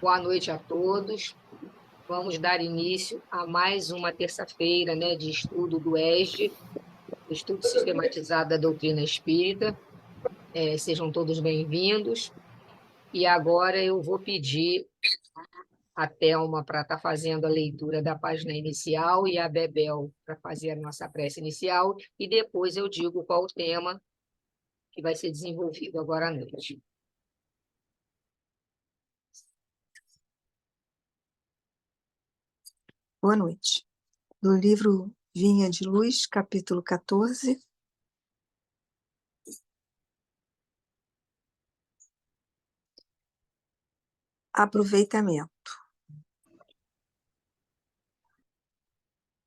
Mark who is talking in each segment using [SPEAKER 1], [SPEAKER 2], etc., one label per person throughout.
[SPEAKER 1] Boa noite a todos. Vamos dar início a mais uma terça-feira, né, de estudo do ESD, Estudo Sistematizado da Doutrina Espírita. Sejam todos bem-vindos. E agora eu vou pedir a Thelma para estar fazendo a leitura da página inicial e a Bebel para fazer a nossa prece inicial, e depois eu digo qual o tema que vai ser desenvolvido agora à noite.
[SPEAKER 2] Boa noite. Do livro Vinha de Luz, capítulo 14. Aproveitamento.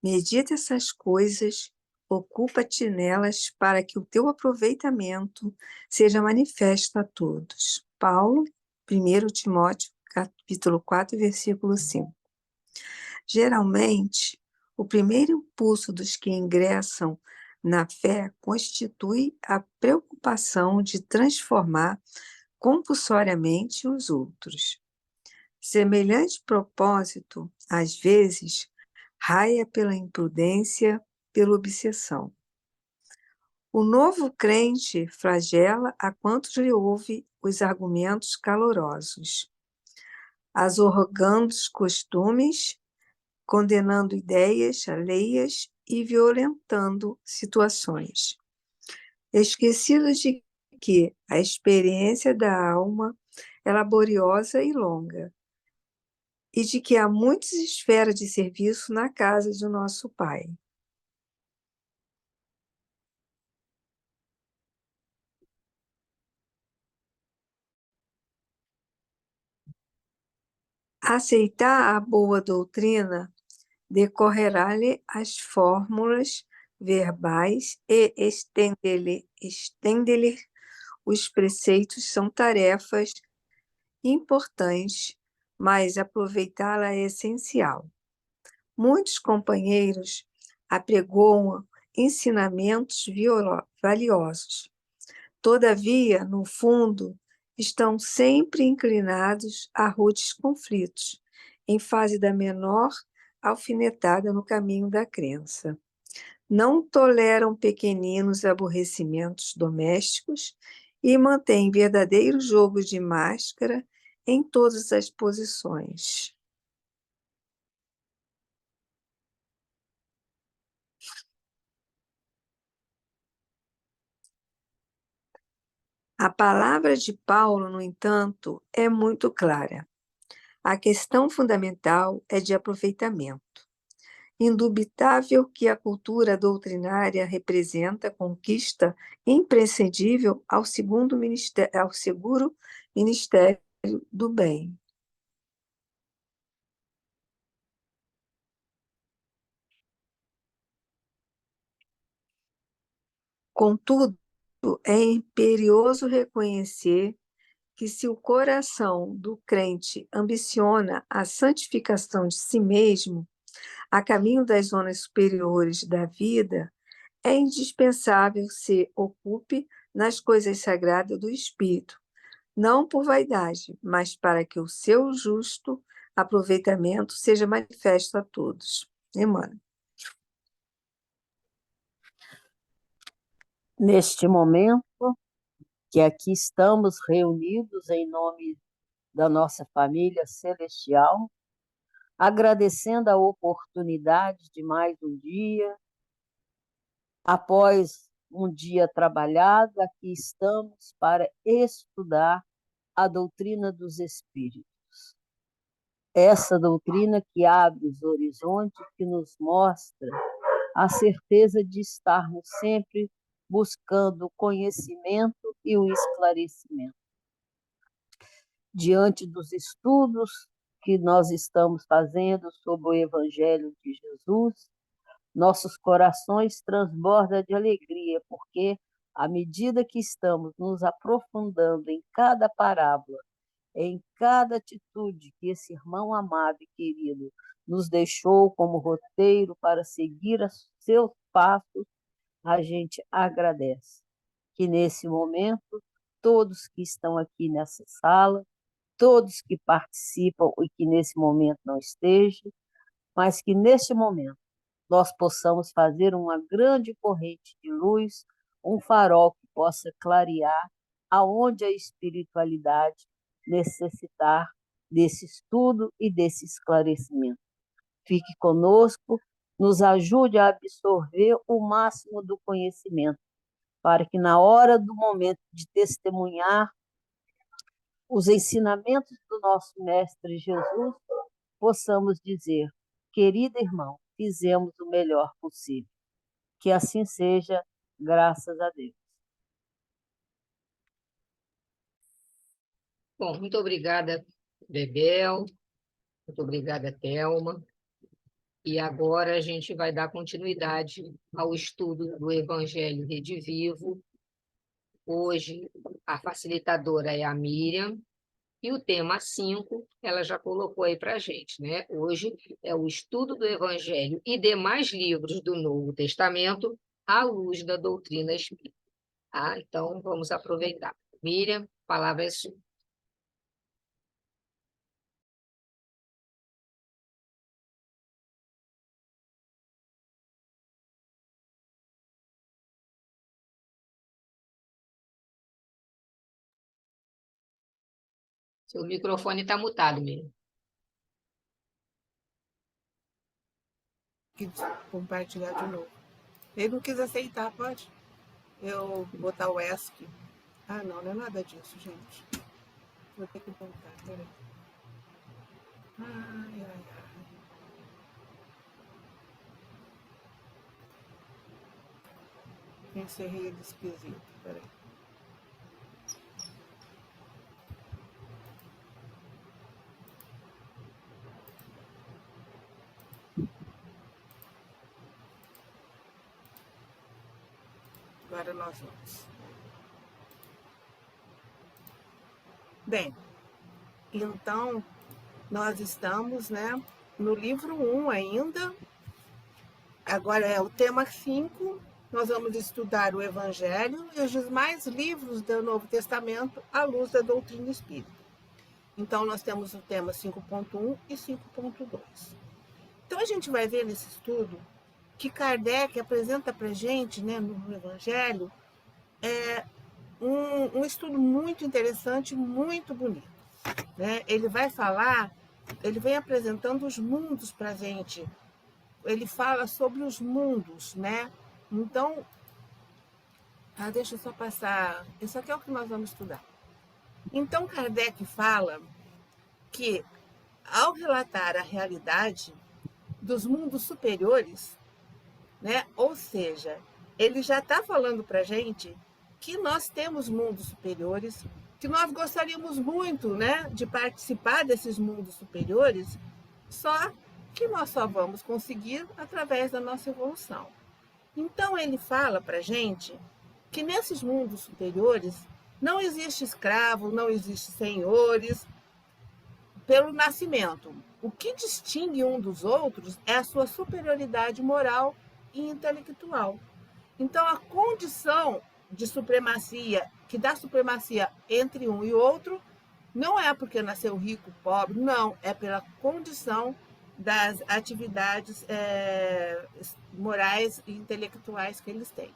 [SPEAKER 2] Medita essas coisas, ocupa-te nelas para que o teu aproveitamento seja manifesto a todos. Paulo, 1 Timóteo, capítulo 4, versículo 5. Geralmente, o primeiro impulso dos que ingressam na fé constitui a preocupação de transformar compulsoriamente os outros. Semelhante propósito, às vezes, raia pela imprudência, pela obsessão. O novo crente flagela a quantos lhe ouve os argumentos calorosos, azorrogando os costumes, condenando ideias alheias e violentando situações. Esquecido de que a experiência da alma é laboriosa e longa, e de que há muitas esferas de serviço na casa de nosso Pai. Aceitar a boa doutrina decorrerá-lhe as fórmulas verbais e estender-lhe os preceitos são tarefas importantes, mas aproveitá-la é essencial. Muitos companheiros apregoam ensinamentos valiosos. Todavia, no fundo, estão sempre inclinados a rudes conflitos, em fase da menor alfinetada no caminho da crença. Não toleram pequeninos aborrecimentos domésticos e mantêm verdadeiro jogo de máscara em todas as posições. A palavra de Paulo, no entanto, é muito clara. A questão fundamental é de aproveitamento. Indubitável que a cultura doutrinária representa conquista imprescindível ao seguro ministério do bem. Contudo, é imperioso reconhecer que se o coração do crente ambiciona a santificação de si mesmo, a caminho das zonas superiores da vida, é indispensável se ocupe nas coisas sagradas do espírito, não por vaidade, mas para que o seu justo aproveitamento seja manifesto a todos. Emmanuel.
[SPEAKER 3] Neste momento que aqui estamos reunidos em nome da nossa família celestial, agradecendo a oportunidade de mais um dia, após um dia trabalhado, aqui estamos para estudar a doutrina dos Espíritos. Essa doutrina que abre os horizontes, que nos mostra a certeza de estarmos sempre buscando o conhecimento e o esclarecimento. Diante dos estudos que nós estamos fazendo sobre o Evangelho de Jesus, nossos corações transbordam de alegria, porque à medida que estamos nos aprofundando em cada parábola, em cada atitude que esse irmão amado e querido nos deixou como roteiro para seguir seus passos, a gente agradece que nesse momento todos que estão aqui nessa sala todos que participam e que nesse momento não estejam, mas que neste momento nós possamos fazer uma grande corrente de luz, um farol que possa clarear aonde a espiritualidade necessitar desse estudo e desse esclarecimento. Fique conosco, nos ajude a absorver o máximo do conhecimento, para que na hora do momento de testemunhar os ensinamentos do nosso Mestre Jesus, possamos dizer: querido irmão, fizemos o melhor possível. Que assim seja, graças a Deus.
[SPEAKER 1] Bom, muito obrigada, Bebel, muito obrigada, Thelma. E agora a gente vai dar continuidade ao estudo do Evangelho Redivivo. Hoje, a facilitadora é a Miriam, e o tema 5, ela já colocou aí para a gente, né? Hoje é o estudo do Evangelho e demais livros do Novo Testamento à luz da doutrina espírita. Ah, então, vamos aproveitar. Miriam, a palavra é sua. Seu microfone está mutado, Miriam.
[SPEAKER 4] Compartilhar de novo. Ele não quis aceitar, pode? Eu botar o ESC. Ah, não, não é nada disso, gente. Vou ter que voltar, peraí. Ai, ai, ai. Encerrei ele esquisito, peraí. Agora nós vamos. Bem, então, nós estamos, né, no livro 1 ainda. Agora é o tema 5. Nós vamos estudar o Evangelho e os demais livros do Novo Testamento à luz da doutrina espírita. Então, nós temos o tema 5.1 e 5.2. Então, a gente vai ver nesse estudo que Kardec apresenta para a gente, né, no Evangelho, um estudo muito interessante, muito bonito. Né? Ele vai falar, ele vem apresentando os mundos para a gente. Ele fala sobre os mundos, né? Então, deixa eu só passar. Isso aqui é o que nós vamos estudar. Então, Kardec fala que, ao relatar a realidade dos mundos superiores, né? Ou seja, ele já está falando para a gente que nós temos mundos superiores, que nós gostaríamos muito, né, de participar desses mundos superiores, só que nós só vamos conseguir através da nossa evolução. Então, ele fala para a gente que nesses mundos superiores não existe escravo, não existe senhores, pelo nascimento. O que distingue um dos outros é a sua superioridade moral e intelectual. Então, a condição de supremacia, que dá supremacia entre um e outro, não é porque nasceu rico, pobre, não, é pela condição das atividades morais e intelectuais que eles têm.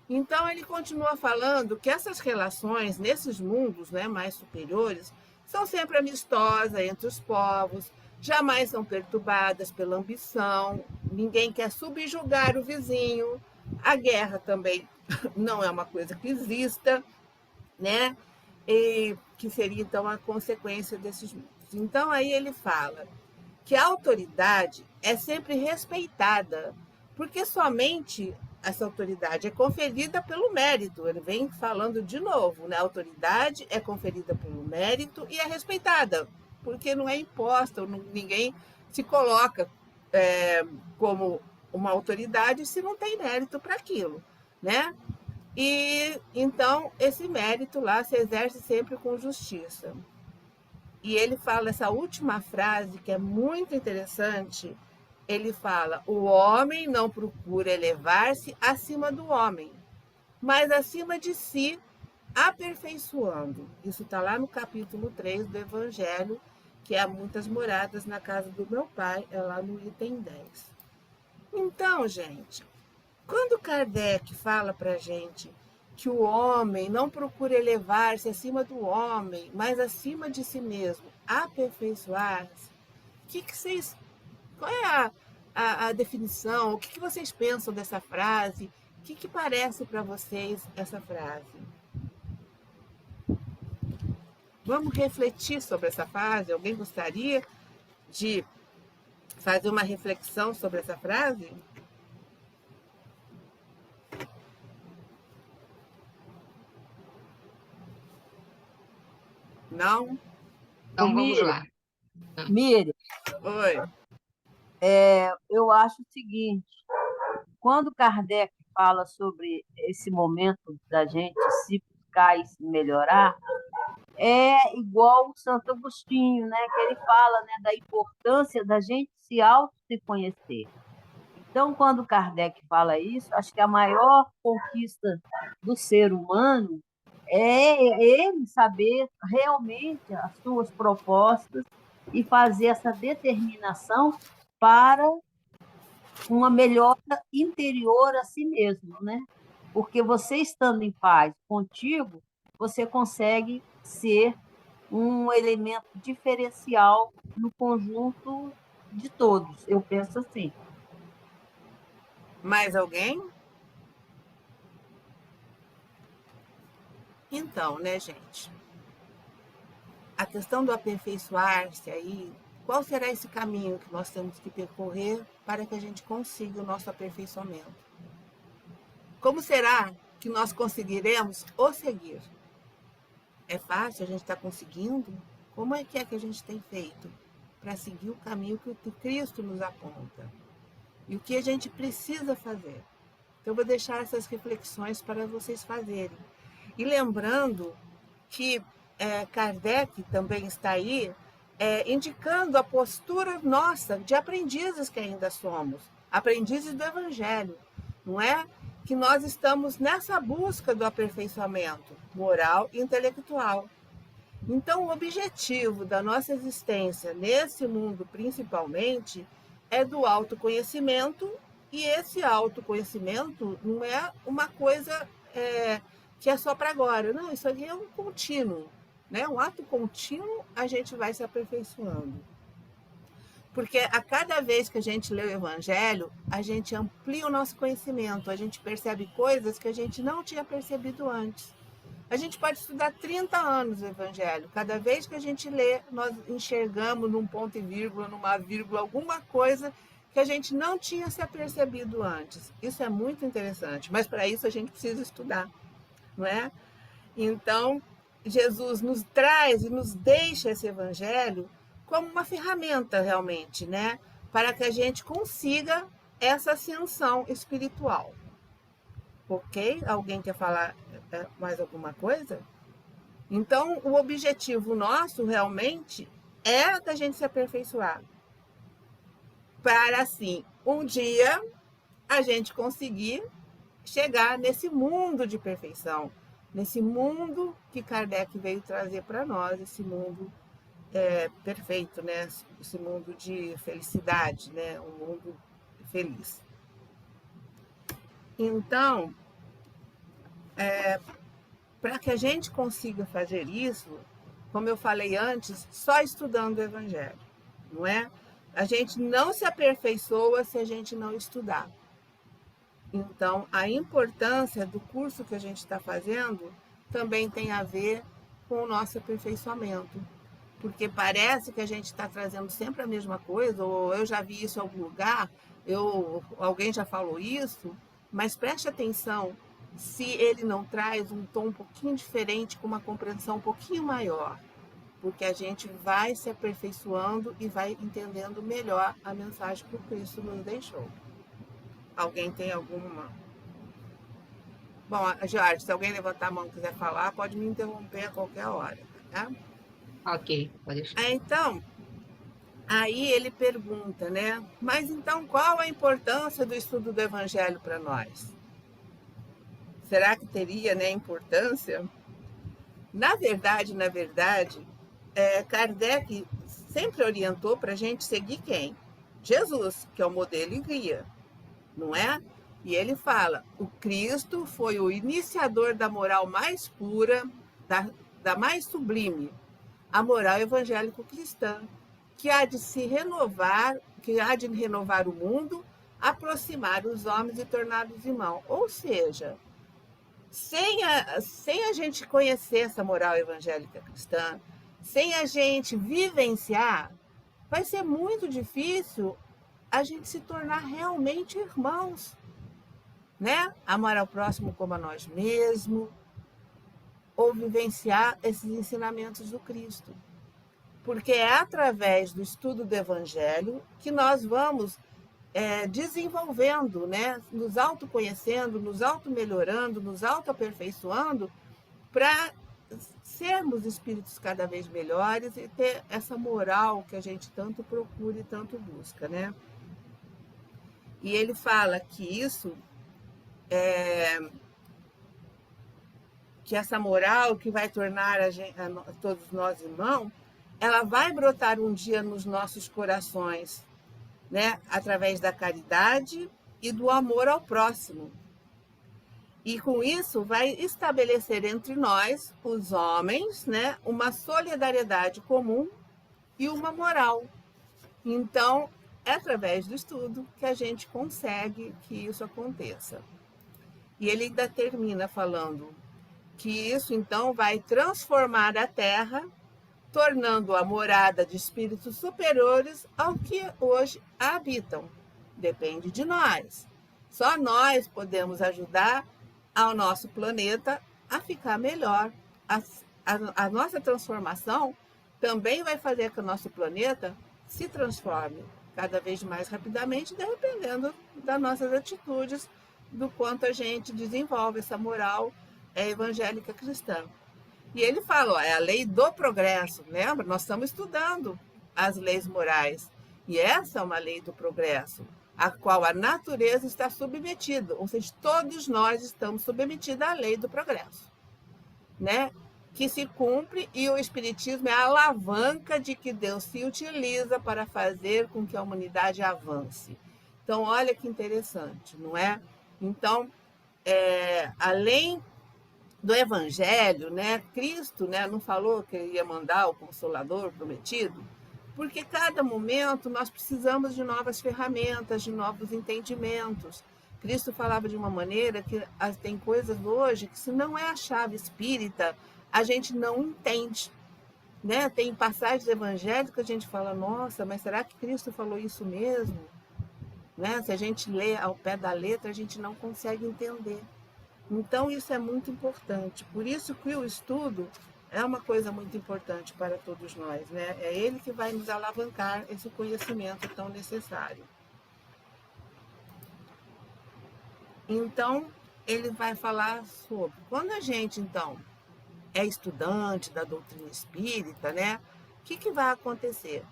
[SPEAKER 4] Então, ele continua falando que essas relações, nesses mundos, né, mais superiores, são sempre amistosas entre os povos, jamais são perturbadas pela ambição, ninguém quer subjugar o vizinho, a guerra também não é uma coisa que exista, né? E que seria, então, a consequência desses mundos. Então, aí ele fala que a autoridade é sempre respeitada, porque somente essa autoridade é conferida pelo mérito. Ele vem falando de novo, né? A autoridade é conferida pelo mérito e é respeitada, porque não é imposta, ninguém se coloca como uma autoridade se não tem mérito para aquilo, né? E então esse mérito lá se exerce sempre com justiça. E ele fala essa última frase que é muito interessante. Ele fala: o homem não procura elevar-se acima do homem, mas acima de si aperfeiçoando. Isso está lá no capítulo 3 do Evangelho, que é muitas moradas na casa do meu pai, é lá no item 10. Então, gente, quando Kardec fala para a gente que o homem não procura elevar-se acima do homem, mas acima de si mesmo, aperfeiçoar-se, que vocês, qual é a definição? O que vocês pensam dessa frase? O que parece para vocês essa frase? Vamos refletir sobre essa frase? Alguém gostaria de fazer uma reflexão sobre essa frase? Não?
[SPEAKER 1] Então, vamos lá.
[SPEAKER 3] Miriam,
[SPEAKER 4] Oi.
[SPEAKER 3] eu acho o seguinte, quando Kardec fala sobre esse momento da gente se buscar e se melhorar, é igual o Santo Agostinho, né, que ele fala, né, da importância da gente se conhecer. Então, quando Kardec fala isso, acho que a maior conquista do ser humano é ele saber realmente as suas propostas e fazer essa determinação para uma melhora interior a si mesmo, né? Porque você estando em paz contigo, você consegue ser um elemento diferencial no conjunto de todos. Eu penso assim.
[SPEAKER 4] Mais alguém? Então, né, gente? A questão do aperfeiçoar-se aí, qual será esse caminho que nós temos que percorrer para que a gente consiga o nosso aperfeiçoamento? Como será que nós conseguiremos o seguir? É fácil? A gente está conseguindo? Como é que a gente tem feito para seguir o caminho que o Cristo nos aponta? E o que a gente precisa fazer? Então, eu vou deixar essas reflexões para vocês fazerem. E lembrando que Kardec também está aí indicando a postura nossa de aprendizes que ainda somos, aprendizes do Evangelho, não é? Que nós estamos nessa busca do aperfeiçoamento moral e intelectual. Então, o objetivo da nossa existência nesse mundo, principalmente, é do autoconhecimento, e esse autoconhecimento não é uma coisa que é só para agora. Não, isso aqui é um contínuo. Né? Um ato contínuo, a gente vai se aperfeiçoando. Porque a cada vez que a gente lê o Evangelho, a gente amplia o nosso conhecimento, a gente percebe coisas que a gente não tinha percebido antes. A gente pode estudar 30 anos o Evangelho. Cada vez que a gente lê, nós enxergamos num ponto e vírgula, numa vírgula, alguma coisa que a gente não tinha se apercebido antes. Isso é muito interessante, mas para isso a gente precisa estudar, não é? Então, Jesus nos traz e nos deixa esse Evangelho como uma ferramenta realmente, né? Para que a gente consiga essa ascensão espiritual. Ok? Alguém quer falar mais alguma coisa? Então, o objetivo nosso realmente é da gente se aperfeiçoar. Para assim, um dia, a gente conseguir chegar nesse mundo de perfeição, nesse mundo que Kardec veio trazer para nós, esse mundo perfeito, né? Esse mundo de felicidade, né? Um mundo feliz. Então, para que a gente consiga fazer isso, como eu falei antes, só estudando o Evangelho, não é? A gente não se aperfeiçoa se a gente não estudar. Então, a importância do curso que a gente está fazendo também tem a ver com o nosso aperfeiçoamento. Porque parece que a gente está trazendo sempre a mesma coisa, ou eu já vi isso em algum lugar, alguém já falou isso, mas preste atenção se ele não traz um tom um pouquinho diferente, com uma compreensão um pouquinho maior. Porque a gente vai se aperfeiçoando e vai entendendo melhor a mensagem que o Cristo nos deixou. Alguém tem alguma? Bom, Jorge, se alguém levantar a mão e quiser falar, pode me interromper a qualquer hora, tá?
[SPEAKER 1] Ok, pode deixar.
[SPEAKER 4] Então, aí ele pergunta, né? Mas então qual a importância do estudo do Evangelho para nós? Será que teria, né, importância? Na verdade, Kardec sempre orientou para a gente seguir quem? Jesus, que é o modelo e guia, não é? E ele fala, o Cristo foi o iniciador da moral mais pura, da mais sublime, a moral evangélico-cristã, que há de renovar o mundo, aproximar os homens e torná-los irmãos. Ou seja, sem a gente conhecer essa moral evangélica cristã, sem a gente vivenciar, vai ser muito difícil a gente se tornar realmente irmãos, né? Amar ao próximo como a nós mesmos, ou vivenciar esses ensinamentos do Cristo. Porque é através do estudo do Evangelho que nós vamos desenvolvendo, né? Nos autoconhecendo, nos auto-melhorando, nos auto-aperfeiçoando, para sermos espíritos cada vez melhores e ter essa moral que a gente tanto procura e tanto busca, né? E ele fala que isso que essa moral que vai tornar todos nós irmãos, ela vai brotar um dia nos nossos corações, né? Através da caridade e do amor ao próximo. E com isso vai estabelecer entre nós, os homens, né? Uma solidariedade comum e uma moral. Então, é através do estudo que a gente consegue que isso aconteça. E ele ainda termina falando que isso, então, vai transformar a Terra, tornando-a morada de espíritos superiores ao que hoje a habitam. Depende de nós. Só nós podemos ajudar ao nosso planeta a ficar melhor. A nossa transformação também vai fazer que o nosso planeta se transforme cada vez mais rapidamente, dependendo das nossas atitudes, do quanto a gente desenvolve essa moral evangélica cristã. E ele fala, é a lei do progresso, lembra? Nós estamos estudando as leis morais. E essa é uma lei do progresso, a qual a natureza está submetida. Ou seja, todos nós estamos submetidos à lei do progresso, né? Que se cumpre, e o Espiritismo é a alavanca de que Deus se utiliza para fazer com que a humanidade avance. Então, olha que interessante, não é? Então, além do Evangelho, né, Cristo, né, não falou que ele ia mandar o Consolador prometido? Porque cada momento nós precisamos de novas ferramentas, de novos entendimentos. Cristo falava de uma maneira que tem coisas hoje que, se não é a chave espírita, a gente não entende, né? Tem passagens evangélicas que a gente fala, nossa, mas será que Cristo falou isso mesmo? Né? Se a gente lê ao pé da letra, a gente não consegue entender. Então, isso é muito importante. Por isso que o estudo é uma coisa muito importante para todos nós, né? É ele que vai nos alavancar esse conhecimento tão necessário. Então, ele vai falar sobre... Quando a gente, então, é estudante da doutrina espírita, né? O que vai acontecer?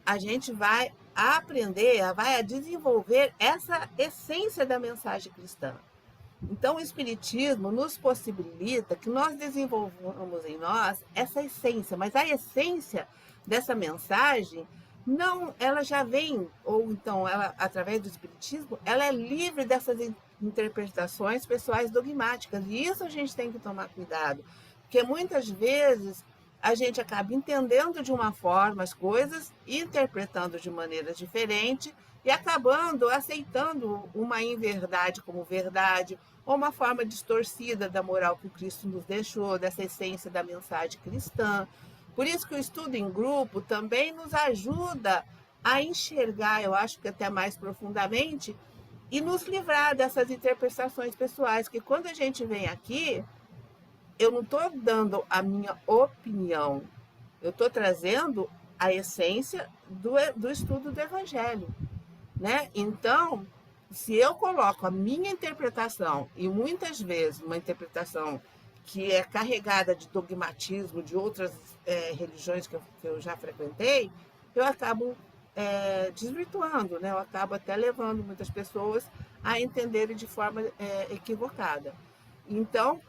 [SPEAKER 4] A gente vai aprender, vai desenvolver essa essência da mensagem cristã. Então, o Espiritismo nos possibilita que nós desenvolvamos em nós essa essência, mas a essência dessa mensagem, não, ela já vem, ou então, ela, através do Espiritismo, ela é livre dessas interpretações pessoais dogmáticas, e isso a gente tem que tomar cuidado, porque muitas vezes a gente acaba entendendo de uma forma as coisas, interpretando de maneira diferente, e acabando aceitando uma inverdade como verdade, ou uma forma distorcida da moral que o Cristo nos deixou, dessa essência da mensagem cristã. Por isso que o estudo em grupo também nos ajuda a enxergar, eu acho que até mais profundamente, e nos livrar dessas interpretações pessoais, que quando a gente vem aqui, eu não estou dando a minha opinião, eu estou trazendo a essência do estudo do Evangelho, né? Então, se eu coloco a minha interpretação, e muitas vezes uma interpretação que é carregada de dogmatismo de outras religiões que eu já frequentei, eu acabo desvirtuando, né? Eu acabo até levando muitas pessoas a entenderem de forma equivocada. Então,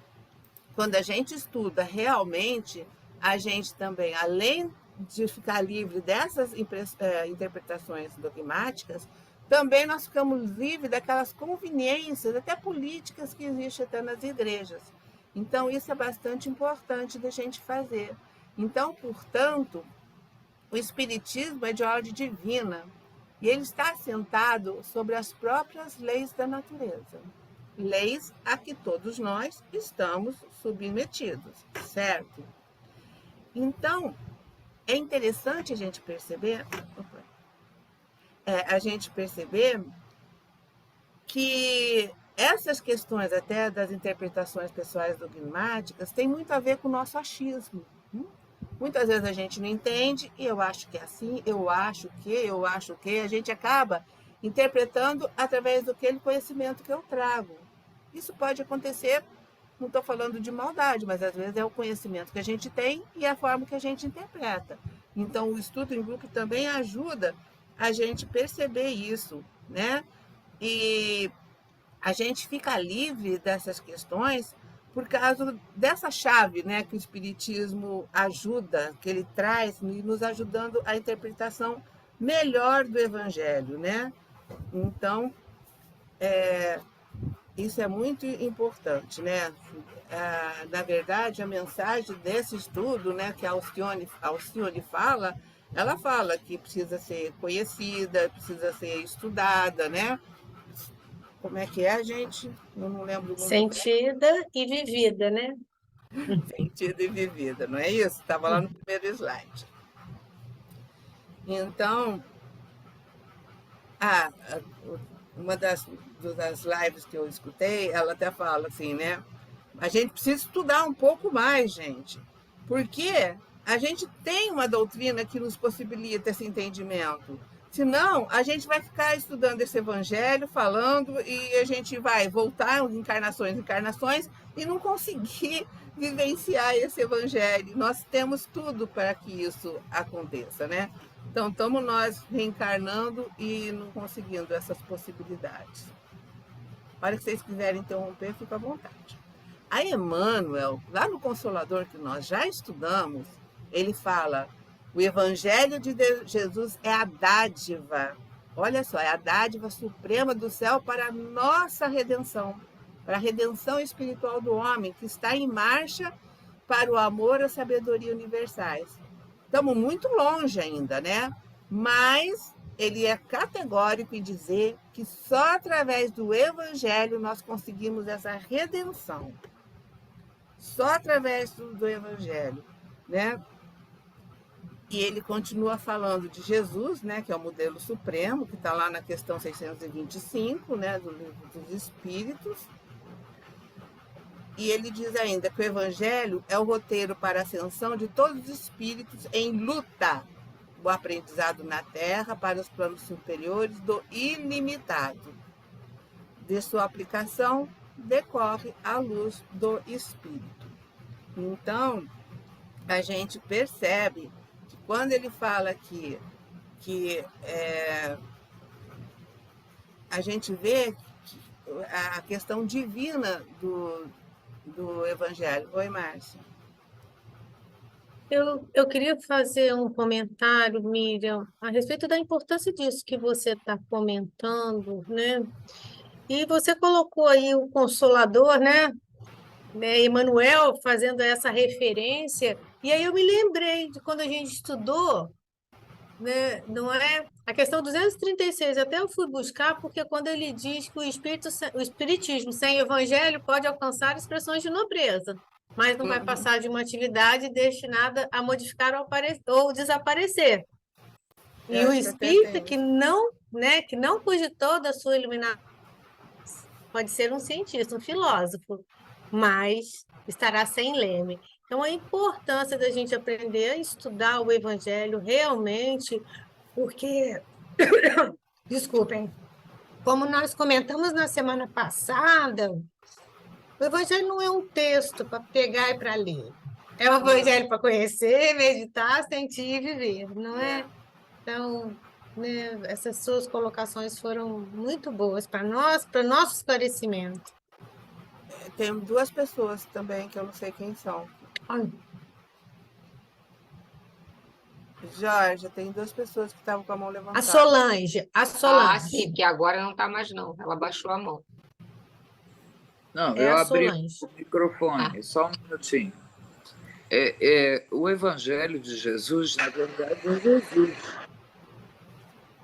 [SPEAKER 4] quando a gente estuda realmente, a gente também, além de ficar livre dessas interpretações dogmáticas, também nós ficamos livres daquelas conveniências, até políticas, que existem até nas igrejas. Então, isso é bastante importante da gente fazer. Então, portanto, o Espiritismo é de ordem divina e ele está assentado sobre as próprias leis da natureza. Leis a que todos nós estamos submetidos, certo? Então, é interessante a gente perceber, que essas questões até das interpretações pessoais dogmáticas têm muito a ver com o nosso achismo. Muitas vezes a gente não entende, e eu acho que é assim, eu acho que, a gente acaba interpretando através daquele conhecimento que eu trago. Isso pode acontecer, não estou falando de maldade, mas às vezes é o conhecimento que a gente tem e a forma que a gente interpreta. Então, o estudo em grupo também ajuda a gente perceber isso, né? E a gente fica livre dessas questões por causa dessa chave, né, que o Espiritismo ajuda, que ele traz, nos ajudando a interpretação melhor do Evangelho, né? Então, isso é muito importante, né? Na verdade, a mensagem desse estudo, né, que a Alcione fala, ela fala que precisa ser conhecida, precisa ser estudada, né? Como é que é, gente? Eu não lembro muito bem.
[SPEAKER 1] Sentida e vivida, né?
[SPEAKER 4] Sentida e vivida, não é isso? Estava lá no primeiro slide. Então, uma das lives que eu escutei, ela até fala assim, né? A gente precisa estudar um pouco mais, gente, porque a gente tem uma doutrina que nos possibilita esse entendimento. Senão, a gente vai ficar estudando esse evangelho, falando, e a gente vai voltar encarnações e não conseguir vivenciar esse evangelho. Nós temos tudo para que isso aconteça, né? Então, estamos nós reencarnando e não conseguindo essas possibilidades. A hora que vocês quiserem interromper, fica à vontade. A Emmanuel, lá no Consolador que nós já estudamos, ele fala: o Evangelho de Jesus é a dádiva. Olha só, é a dádiva suprema do céu para a nossa redenção, para a redenção espiritual do homem, que está em marcha para o amor e a sabedoria universais. Estamos muito longe ainda, né? Mas ele é categórico em dizer que só através do Evangelho nós conseguimos essa redenção. Só através do Evangelho, né? E ele continua falando de Jesus, né, que é o modelo supremo, que está lá na questão 625, né, do Livro dos Espíritos. E ele diz ainda que o Evangelho é o roteiro para a ascensão de todos os espíritos em luta, o aprendizado na Terra para os planos superiores do ilimitado. De sua aplicação decorre a luz do Espírito. Então, a gente percebe que quando ele fala aqui que a gente vê a questão divina do Evangelho. Oi, Márcia.
[SPEAKER 5] Eu queria fazer um comentário, Miriam, a respeito da importância disso que você está comentando, né? E você colocou aí o Consolador, né? Emmanuel fazendo essa referência, e aí eu me lembrei de quando a gente estudou, né? Não é? A questão 236, até eu fui buscar, porque quando ele diz que o espiritismo sem evangelho pode alcançar expressões de nobreza, mas não vai passar de uma atividade destinada a modificar ou desaparecer. E o espírita que não cogitou da sua iluminação pode ser um cientista, um filósofo, mas estará sem leme. Então, a importância da gente aprender a estudar o Evangelho realmente, porque, desculpem, como nós comentamos na semana passada, o Evangelho não é um texto para pegar e para ler. É o Evangelho para conhecer, meditar, sentir e viver, não é? Então, né, essas suas colocações foram muito boas para nós, para nosso esclarecimento.
[SPEAKER 4] Tem duas pessoas também que eu não sei quem são.
[SPEAKER 5] Ai,
[SPEAKER 4] Jorge, tem duas pessoas que estavam com a mão
[SPEAKER 5] a
[SPEAKER 4] levantada.
[SPEAKER 5] Solange, a
[SPEAKER 1] Ah,
[SPEAKER 5] Solange.
[SPEAKER 1] sim, porque agora não está mais, não. Ela baixou a mão.
[SPEAKER 6] Não,
[SPEAKER 5] É
[SPEAKER 6] eu
[SPEAKER 5] a
[SPEAKER 6] abri
[SPEAKER 5] Solange.
[SPEAKER 6] o microfone, só um minutinho. O Evangelho de Jesus, na verdade, é Jesus.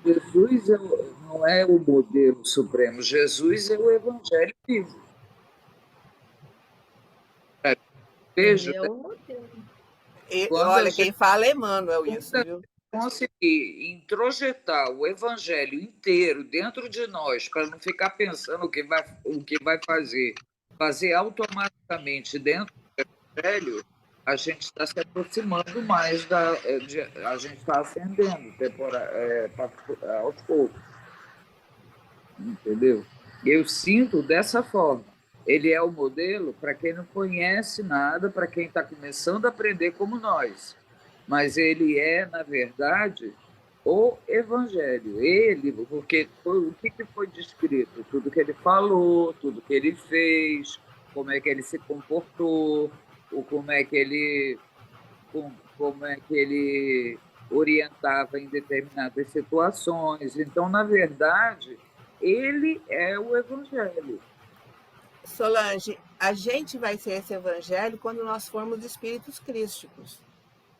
[SPEAKER 6] Jesus não é o modelo supremo, Jesus é o Evangelho vivo. Veja,
[SPEAKER 5] Ele é o modelo.
[SPEAKER 6] quando a
[SPEAKER 4] Olha,
[SPEAKER 6] gente
[SPEAKER 4] quem fala é Emmanuel isso, viu?
[SPEAKER 6] conseguir introjetar o Evangelho inteiro dentro de nós, para não ficar pensando o que vai fazer automaticamente dentro do Evangelho, a gente está se aproximando mais a gente está ascendendo aos poucos, entendeu? Eu sinto dessa forma. Ele é o modelo para quem não conhece nada, para quem está começando a aprender como nós. Mas ele é, na verdade, o Evangelho. Ele, porque o que foi descrito? Tudo que ele falou, tudo que ele fez, como é que ele se comportou, como é que ele orientava em determinadas situações. Então, na verdade, ele é o Evangelho.
[SPEAKER 4] Solange, a gente vai ser esse evangelho quando nós formos espíritos crísticos.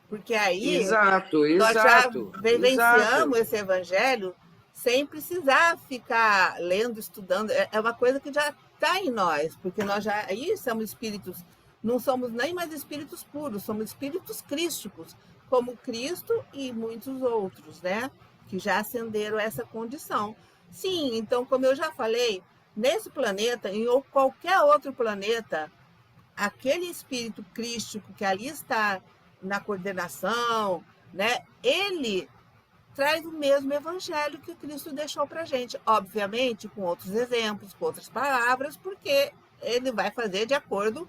[SPEAKER 4] Porque aí
[SPEAKER 6] Exato,
[SPEAKER 4] nós já
[SPEAKER 6] exato,
[SPEAKER 4] vivenciamos
[SPEAKER 6] exato.
[SPEAKER 4] esse evangelho sem precisar ficar lendo, estudando. É uma coisa que já está em nós, porque nós já aí somos espíritos, não somos nem mais espíritos puros, somos espíritos crísticos, como Cristo e muitos outros, né? Que já ascenderam a essa condição. Sim, então, como eu já falei, nesse planeta, em qualquer outro planeta, aquele espírito crístico que ali está na coordenação, né? Ele traz o mesmo evangelho que Cristo deixou para a gente, obviamente com outros exemplos, com outras palavras, porque ele vai fazer de acordo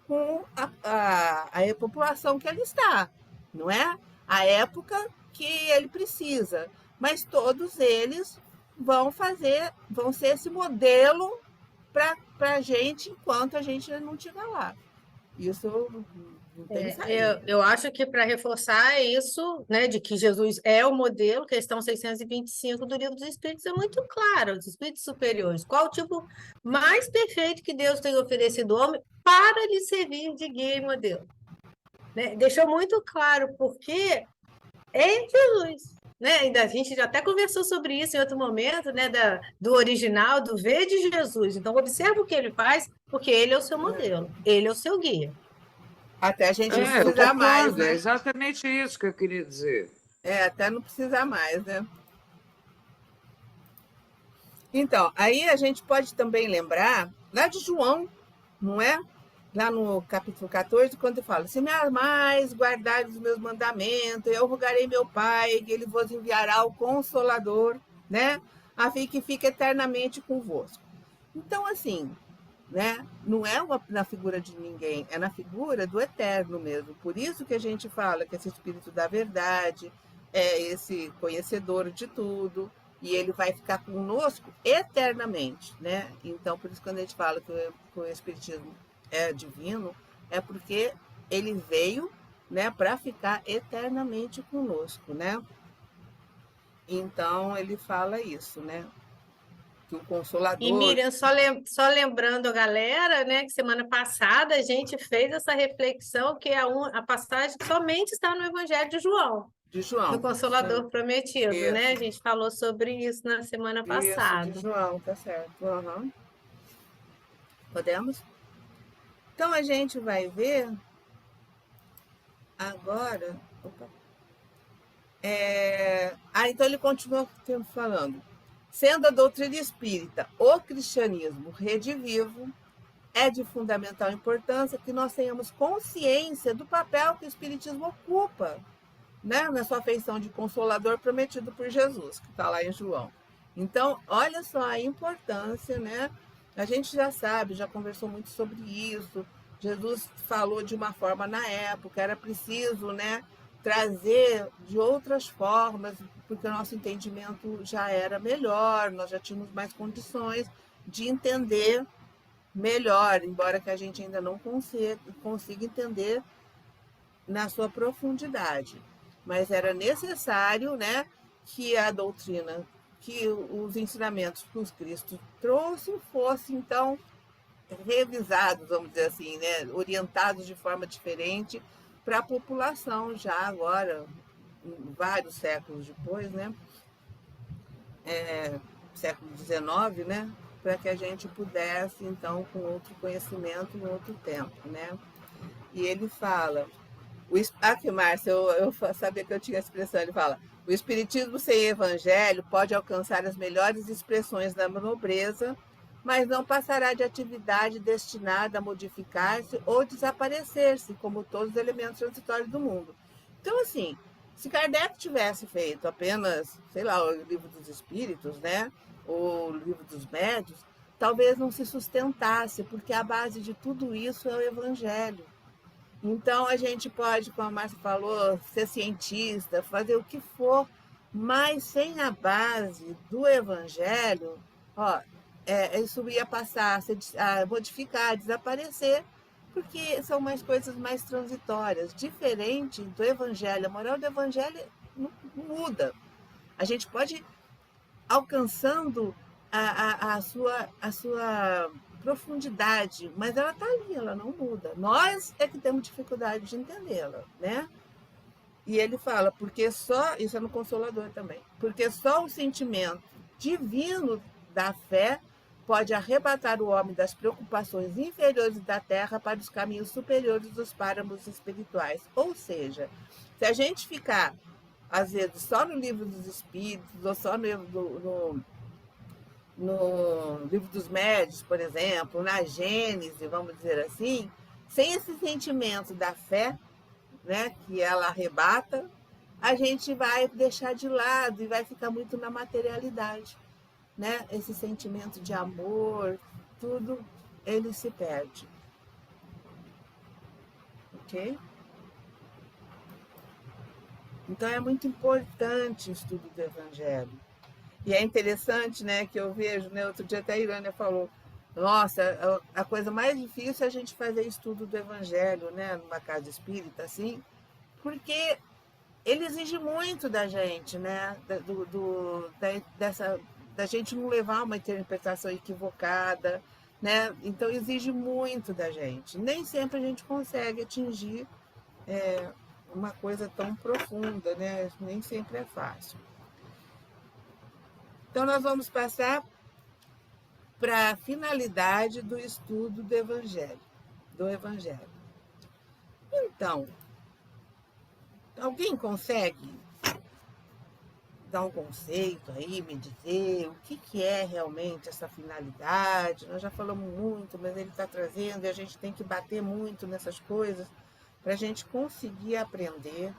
[SPEAKER 4] com a população que ele está, não é? A época que ele precisa, mas todos eles vão ser esse modelo para a gente enquanto a gente não estiver lá. Isso não tem saída.
[SPEAKER 5] Eu acho que para reforçar isso, né, de que Jesus é o modelo, questão 625 do Livro dos Espíritos, é muito claro, os espíritos superiores. Qual o tipo mais perfeito que Deus tem oferecido ao homem para lhe servir de guia e modelo? Né? Deixou muito claro porque é Jesus. Né? A gente já até conversou sobre isso em outro momento, né, do original, do ver de Jesus. Então, observa o que ele faz, porque ele é o seu modelo, ele é o seu guia.
[SPEAKER 4] Até a gente não
[SPEAKER 6] Eu
[SPEAKER 4] precisar mais,
[SPEAKER 6] concordo, é
[SPEAKER 4] né?
[SPEAKER 6] exatamente isso que eu queria dizer.
[SPEAKER 4] Até não precisar mais, né? Então, aí a gente pode também lembrar lá de João, não é? Lá no capítulo 14, quando fala: se me amais, guardai os meus mandamentos, eu rogarei meu Pai, que ele vos enviará o Consolador, né? A fim que fique eternamente convosco. Então, assim, né? Não é na figura de ninguém, é na figura do eterno mesmo. Por isso que a gente fala que esse Espírito da Verdade é esse conhecedor de tudo, e ele vai ficar conosco eternamente, né? Então, por isso, quando a gente fala que o Espiritismo é divino, é porque ele veio, né, para ficar eternamente conosco, né? Então, ele fala isso, né? Que o Consolador...
[SPEAKER 5] E, Miriam, só lembrando a galera, né, que semana passada a gente fez essa reflexão que a passagem que somente está no Evangelho de João. Do Consolador Prometido,
[SPEAKER 4] isso,
[SPEAKER 5] né? A gente falou sobre isso na semana passada.
[SPEAKER 4] Isso, de João, tá certo. Uhum. Podemos? Então, a gente vai ver agora... Opa. Então, ele continua falando. Sendo a doutrina espírita o cristianismo redivivo, é de fundamental importância que nós tenhamos consciência do papel que o espiritismo ocupa, né, na sua feição de consolador prometido por Jesus, que está lá em João. Então, olha só a importância, né? A gente já sabe, já conversou muito sobre isso. Jesus falou de uma forma na época, era preciso, né, trazer de outras formas, porque o nosso entendimento já era melhor, nós já tínhamos mais condições de entender melhor, embora que a gente ainda não consiga entender na sua profundidade. Mas era necessário, né, que a doutrina, que os ensinamentos que os Cristo trouxe fossem, então, revisados, vamos dizer assim, né, orientados de forma diferente para a população já agora, vários séculos depois, né, século XIX, né, para que a gente pudesse, então, com outro conhecimento, em outro tempo, né. E ele fala, aqui, Márcia, eu sabia que eu tinha a expressão, ele fala, o espiritismo sem evangelho pode alcançar as melhores expressões da nobreza, mas não passará de atividade destinada a modificar-se ou desaparecer-se, como todos os elementos transitórios do mundo. Então, assim, se Kardec tivesse feito apenas, sei lá, o livro dos espíritos, né, ou o livro dos médios, talvez não se sustentasse, porque a base de tudo isso é o evangelho. Então, a gente pode, como a Márcia falou, ser cientista, fazer o que for, mas sem a base do evangelho, ó, isso ia passar a modificar, a desaparecer, porque são mais coisas mais transitórias, diferente do evangelho. A moral do evangelho não muda. A gente pode ir alcançando a sua profundidade, mas ela está ali, ela não muda. Nós é que temos dificuldade de entendê-la, né? E ele fala, porque só, isso é no Consolador também, porque só o sentimento divino da fé pode arrebatar o homem das preocupações inferiores da terra para os caminhos superiores dos páramos espirituais. Ou seja, se a gente ficar, às vezes, só no livro dos espíritos, ou só no livro dos médios, por exemplo, na Gênese, vamos dizer assim, sem esse sentimento da fé, né, que ela arrebata, a gente vai deixar de lado e vai ficar muito na materialidade, né? Esse sentimento de amor, tudo, ele se perde. Ok? Então é muito importante o estudo do Evangelho. E é interessante, né, que eu vejo, né, outro dia até a Irânia falou, nossa, a coisa mais difícil é a gente fazer estudo do Evangelho, né, numa casa espírita, assim, porque ele exige muito da gente, né, da gente não levar uma interpretação equivocada, né, então exige muito da gente. Nem sempre a gente consegue atingir uma coisa tão profunda, né, nem sempre é fácil. Então, nós vamos passar para a finalidade do estudo do Evangelho. Então, alguém consegue dar um conceito aí, me dizer o que é realmente essa finalidade? Nós já falamos muito, mas ele está trazendo e a gente tem que bater muito nessas coisas para a gente conseguir aprender.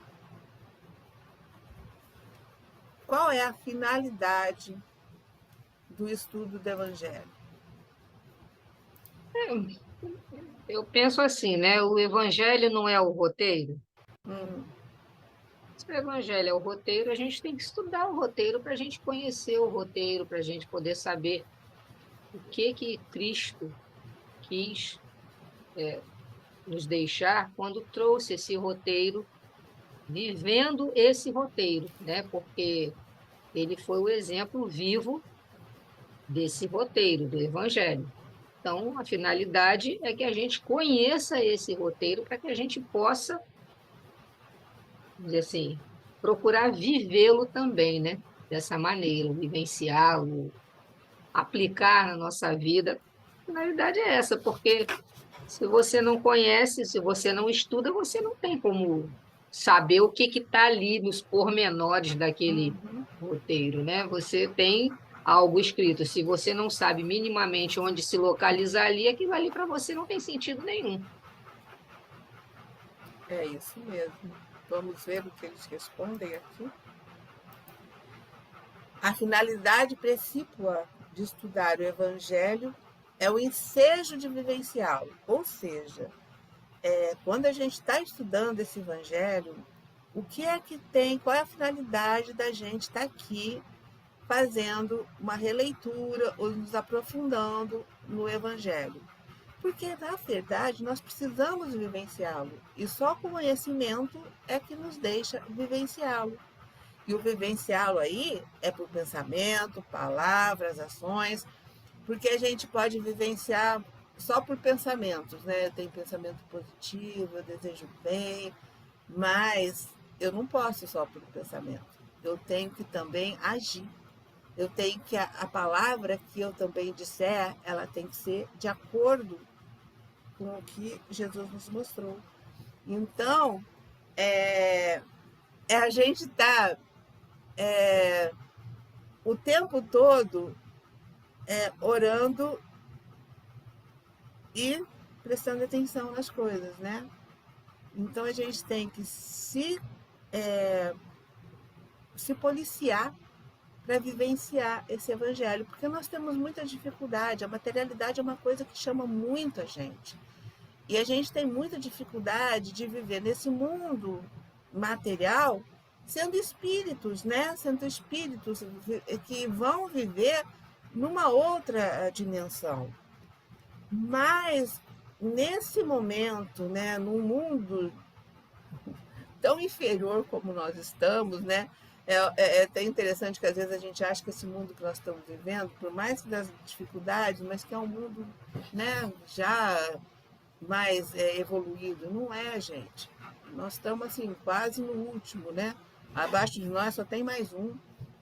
[SPEAKER 4] Qual é a finalidade do estudo do Evangelho?
[SPEAKER 1] Eu penso assim, né? O Evangelho não é o roteiro. Se o Evangelho é o roteiro, a gente tem que estudar o roteiro para a gente conhecer o roteiro, para a gente poder saber o que Cristo quis nos deixar quando trouxe esse roteiro, vivendo esse roteiro, né? Porque ele foi o exemplo vivo desse roteiro, do Evangelho. Então, a finalidade é que a gente conheça esse roteiro para que a gente possa, vamos dizer assim, procurar vivê-lo também, né? Dessa maneira, vivenciá-lo, aplicar na nossa vida. A finalidade é essa, porque se você não conhece, se você não estuda, você não tem como saber o que está ali nos pormenores daquele roteiro, né? Você tem algo escrito. Se você não sabe minimamente onde se localizar ali, aquilo ali para você não tem sentido nenhum.
[SPEAKER 4] É isso mesmo. Vamos ver o que eles respondem aqui. A finalidade precípua de estudar o Evangelho é o ensejo de vivenciá-lo. Ou seja, quando a gente está estudando esse Evangelho, o que é que tem, qual é a finalidade da gente estar aqui fazendo uma releitura ou nos aprofundando no Evangelho? Porque, na verdade, nós precisamos vivenciá-lo. E só com conhecimento é que nos deixa vivenciá-lo. E o vivenciá-lo aí é por pensamento, palavras, ações, porque a gente pode vivenciar só por pensamentos, né? Eu tenho pensamento positivo, eu desejo bem, mas eu não posso só por pensamento. Eu tenho que também agir. Eu tenho que, a palavra que eu também disser, ela tem que ser de acordo com o que Jesus nos mostrou. Então, a gente está o tempo todo orando e prestando atenção nas coisas, né? Então a gente tem que se policiar para vivenciar esse evangelho, porque nós temos muita dificuldade. A materialidade é uma coisa que chama muito a gente. E a gente tem muita dificuldade de viver nesse mundo material sendo espíritos, né? Sendo espíritos que vão viver numa outra dimensão. Mas nesse momento, né, num mundo tão inferior como nós estamos, né? É até interessante que às vezes a gente acha que esse mundo que nós estamos vivendo, por mais das dificuldades, mas que é um mundo, né, já mais evoluído. Não é, gente. Nós estamos assim, quase no último, né? Abaixo de nós só tem mais um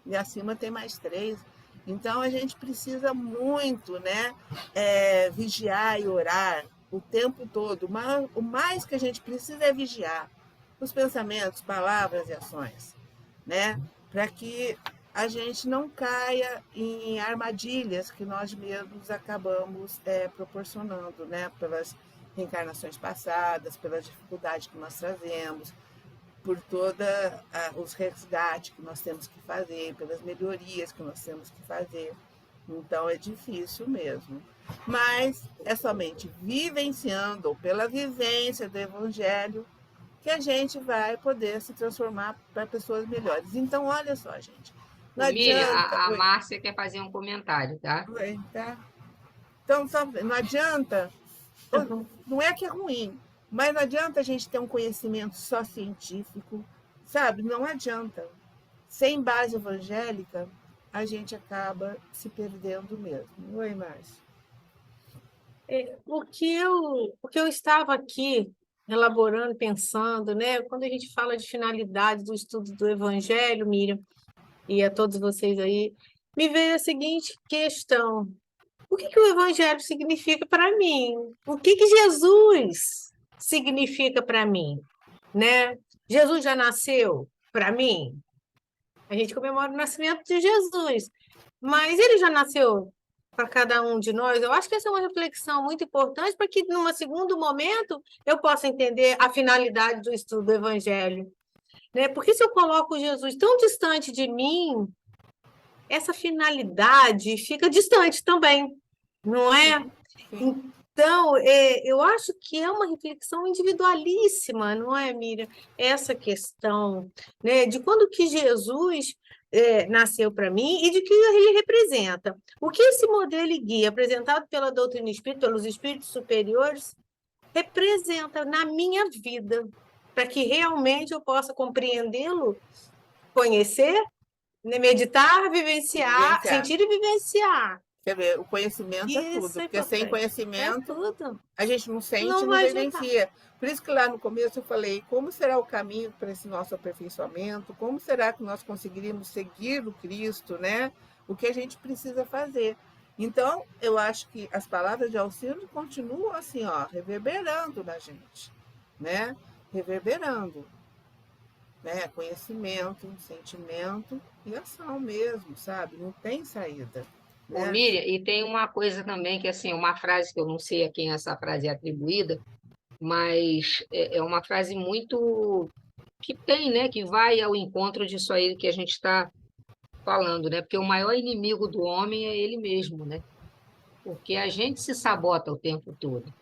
[SPEAKER 4] e acima tem mais 3. Então a gente precisa muito, né, vigiar e orar o tempo todo. Mas o mais que a gente precisa é vigiar os pensamentos, palavras e ações, né? Para que a gente não caia em armadilhas que nós mesmos acabamos proporcionando, né? Pelas reencarnações passadas, pelas dificuldades que nós trazemos, por todos os resgates que nós temos que fazer, pelas melhorias que nós temos que fazer. Então é difícil mesmo. Mas é somente vivenciando, ou pela vivência do Evangelho, que a gente vai poder se transformar para pessoas melhores. Então, olha só, gente. Não
[SPEAKER 1] Miriam,
[SPEAKER 4] adianta.
[SPEAKER 1] a Márcia quer fazer um comentário, tá?
[SPEAKER 4] Oi, tá? Então, não adianta. Não é que é ruim, mas não adianta a gente ter um conhecimento só científico, sabe? Não adianta. Sem base evangélica, a gente acaba se perdendo mesmo. Oi, Márcia.
[SPEAKER 5] O que eu estava aqui elaborando, pensando, né? Quando a gente fala de finalidade do estudo do Evangelho, Miriam, e a todos vocês aí, me veio a seguinte questão: o que o Evangelho significa para mim? O que Jesus significa para mim, né? Jesus já nasceu para mim? A gente comemora o nascimento de Jesus, mas ele já nasceu para cada um de nós? Eu acho que essa é uma reflexão muito importante para que, num segundo momento, eu possa entender a finalidade do estudo do Evangelho, né? Porque se eu coloco Jesus tão distante de mim, essa finalidade fica distante também, não é?
[SPEAKER 4] Sim.
[SPEAKER 5] Então, eu acho que é uma reflexão individualíssima, não é, Miriam? Essa questão, né, de quando que Jesus nasceu para mim e de que ele representa. O que esse modelo e guia apresentado pela doutrina espírita, pelos espíritos superiores, representa na minha vida, para que realmente eu possa compreendê-lo, conhecer, né, meditar, vivenciar, sentir e vivenciar.
[SPEAKER 4] Quer ver, o conhecimento é tudo, porque sem conhecimento a gente não sente e não vivencia. Por isso que lá no começo eu falei, como será o caminho para esse nosso aperfeiçoamento? Como será que nós conseguiríamos seguir o Cristo, né? O que a gente precisa fazer? Então, eu acho que as palavras de auxílio continuam assim, ó, reverberando na gente, né? Reverberando, né? Conhecimento, sentimento e ação mesmo, sabe? Não tem saída.
[SPEAKER 1] Ô, Miriam, e tem uma coisa também que, assim, uma frase que eu não sei a quem essa frase é atribuída, mas é uma frase muito que tem, né, que vai ao encontro disso aí que a gente está falando, né? Porque o maior inimigo do homem é ele mesmo, né? Porque a gente se sabota o tempo todo.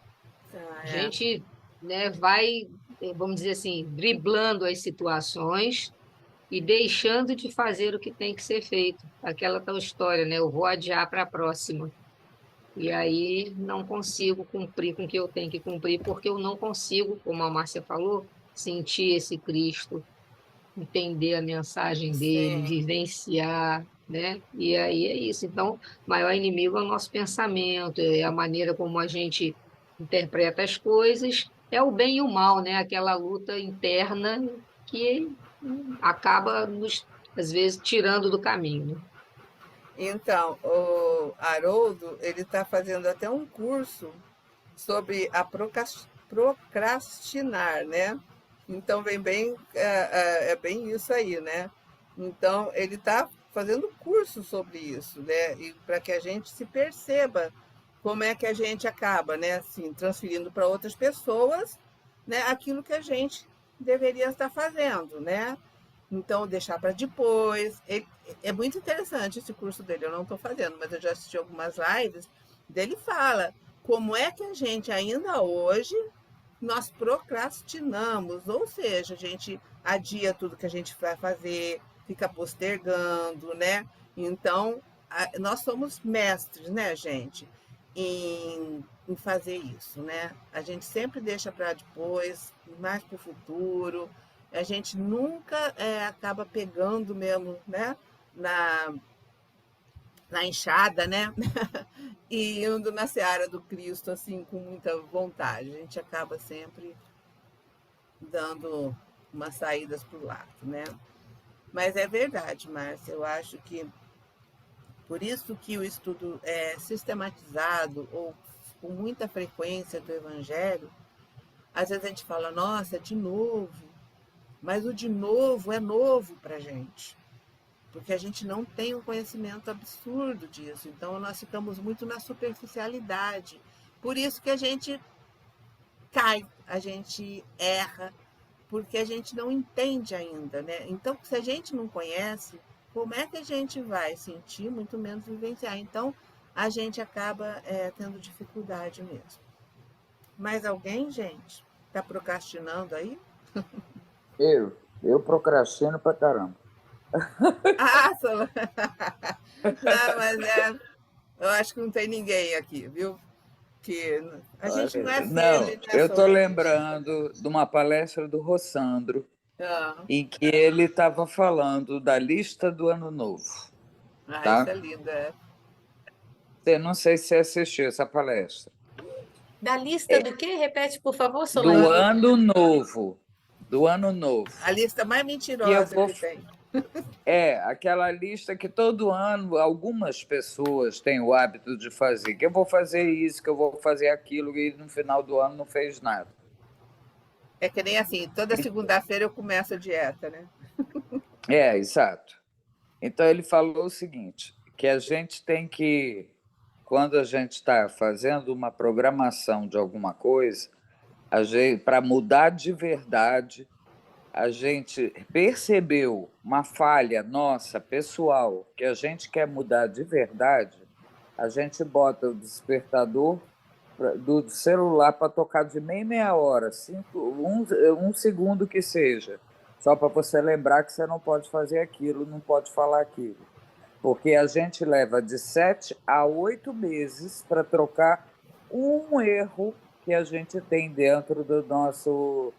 [SPEAKER 1] A gente, né, vai, vamos dizer assim, driblando as situações e deixando de fazer o que tem que ser feito. Aquela tal história, né? Eu vou adiar para a próxima. E aí não consigo cumprir com o que eu tenho que cumprir, porque eu não consigo, como a Márcia falou, sentir esse Cristo, entender a mensagem dele,
[SPEAKER 4] Sim,
[SPEAKER 1] vivenciar, né? E aí é isso. Então, o maior inimigo é o nosso pensamento, é a maneira como a gente interpreta as coisas, é o bem e o mal, né? Aquela luta interna que acaba nos, às vezes, tirando do caminho, né?
[SPEAKER 4] então, o Haroldo, ele está fazendo até um curso sobre a procrastinar, né? Então vem bem, é bem isso aí, né? Então ele está fazendo curso sobre isso, né? E para que a gente se perceba como é que a gente acaba, né? Assim, transferindo para outras pessoas, né? Aquilo que a gente deveria estar fazendo, né? Então deixar para depois. É muito interessante esse curso dele. Eu não estou fazendo, mas eu já assisti algumas lives dele fala como é que a gente ainda hoje nós procrastinamos, ou seja, a gente adia tudo que a gente vai fazer, fica postergando, né? Então, nós somos mestres, né, gente, em fazer isso, né? A gente sempre deixa para depois, mais para o futuro. A gente nunca acaba pegando mesmo, né? Na, na enxada, né? E indo na seara do Cristo, assim, com muita vontade. A gente acaba sempre dando umas saídas para o lado, né? Mas é verdade, Márcia, eu acho que por isso que o estudo é sistematizado ou com muita frequência do Evangelho, às vezes a gente fala, nossa, de novo, mas o de novo é novo para a gente, porque a gente não tem um conhecimento absurdo disso, então nós ficamos muito na superficialidade. Por isso que a gente cai, a gente erra, porque a gente não entende ainda, né? Então, se a gente não conhece, como é que a gente vai sentir, muito menos vivenciar? Então, a gente acaba tendo dificuldade mesmo. Mais alguém, gente? Está procrastinando aí?
[SPEAKER 6] Eu procrastino pra caramba.
[SPEAKER 4] Ah, não, mas eu acho que não tem ninguém aqui, viu? Que a gente não é
[SPEAKER 6] Não,
[SPEAKER 4] firme, né,
[SPEAKER 6] eu estou
[SPEAKER 4] Solange?
[SPEAKER 6] lembrando de uma palestra do Rossandro,
[SPEAKER 4] Ah,
[SPEAKER 6] em que ele estava falando da lista do Ano Novo,
[SPEAKER 4] isso
[SPEAKER 6] tá?
[SPEAKER 4] é lindo, é.
[SPEAKER 6] Eu não sei se você assistiu essa palestra.
[SPEAKER 5] Da lista do quê? Repete, por favor,
[SPEAKER 6] Do
[SPEAKER 5] Solange.
[SPEAKER 6] Ano Novo, do Ano Novo,
[SPEAKER 4] A lista mais
[SPEAKER 6] que eu
[SPEAKER 4] mentirosa
[SPEAKER 6] vou
[SPEAKER 4] que tem.
[SPEAKER 6] aquela lista que todo ano algumas pessoas têm o hábito de fazer, que eu vou fazer isso, que eu vou fazer aquilo, e no final do ano não fez nada.
[SPEAKER 4] É que nem assim, toda segunda-feira eu começo a dieta, né?
[SPEAKER 6] Exato. Então ele falou o seguinte, que a gente tem que, quando a gente está fazendo uma programação de alguma coisa, para mudar de verdade, a gente percebeu uma falha nossa, pessoal, que a gente quer mudar de verdade, a gente bota o despertador do celular para tocar de meia hora, um segundo que seja, só para você lembrar que você não pode fazer aquilo, não pode falar aquilo. Porque a gente leva de 7 a 8 meses para trocar um erro que a gente tem dentro do nosso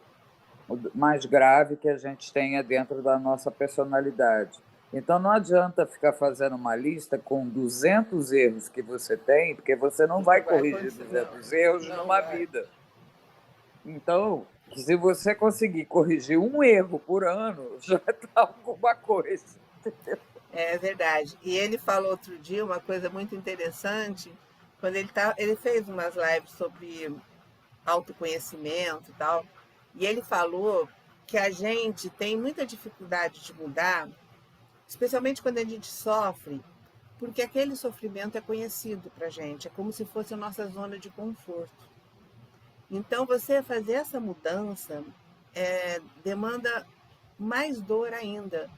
[SPEAKER 6] mais grave que a gente tenha dentro da nossa personalidade. Então não adianta ficar fazendo uma lista com 200 erros que você tem, porque você não vai
[SPEAKER 4] Não vai
[SPEAKER 6] corrigir
[SPEAKER 4] acontecer, não.
[SPEAKER 6] 200 erros
[SPEAKER 4] Não
[SPEAKER 6] numa
[SPEAKER 4] vai.
[SPEAKER 6] vida. Então, se você conseguir corrigir um erro por ano, já está alguma coisa.
[SPEAKER 4] É verdade. E ele falou outro dia uma coisa muito interessante, quando ele fez umas lives sobre autoconhecimento e tal, e ele falou que a gente tem muita dificuldade de mudar, especialmente quando a gente sofre, porque aquele sofrimento é conhecido para a gente, é como se fosse a nossa zona de conforto. Então, você fazer essa mudança demanda mais dor ainda.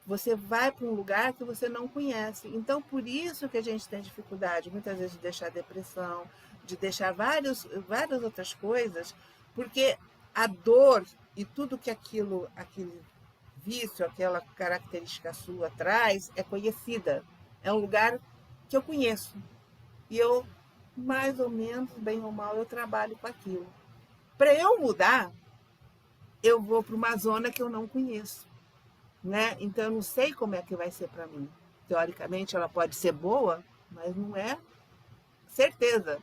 [SPEAKER 4] Você vai para um lugar que você não conhece. Então, por isso que a gente tem dificuldade, muitas vezes, de deixar depressão, de deixar várias outras coisas, porque a dor e tudo que aquele vício, aquela característica sua traz, é conhecida. É um lugar que eu conheço. E eu mais ou menos, bem ou mal, eu trabalho com aquilo. Para eu mudar, eu vou para uma zona que eu não conheço, né? Então eu não sei como é que vai ser para mim. Teoricamente ela pode ser boa, mas não é certeza.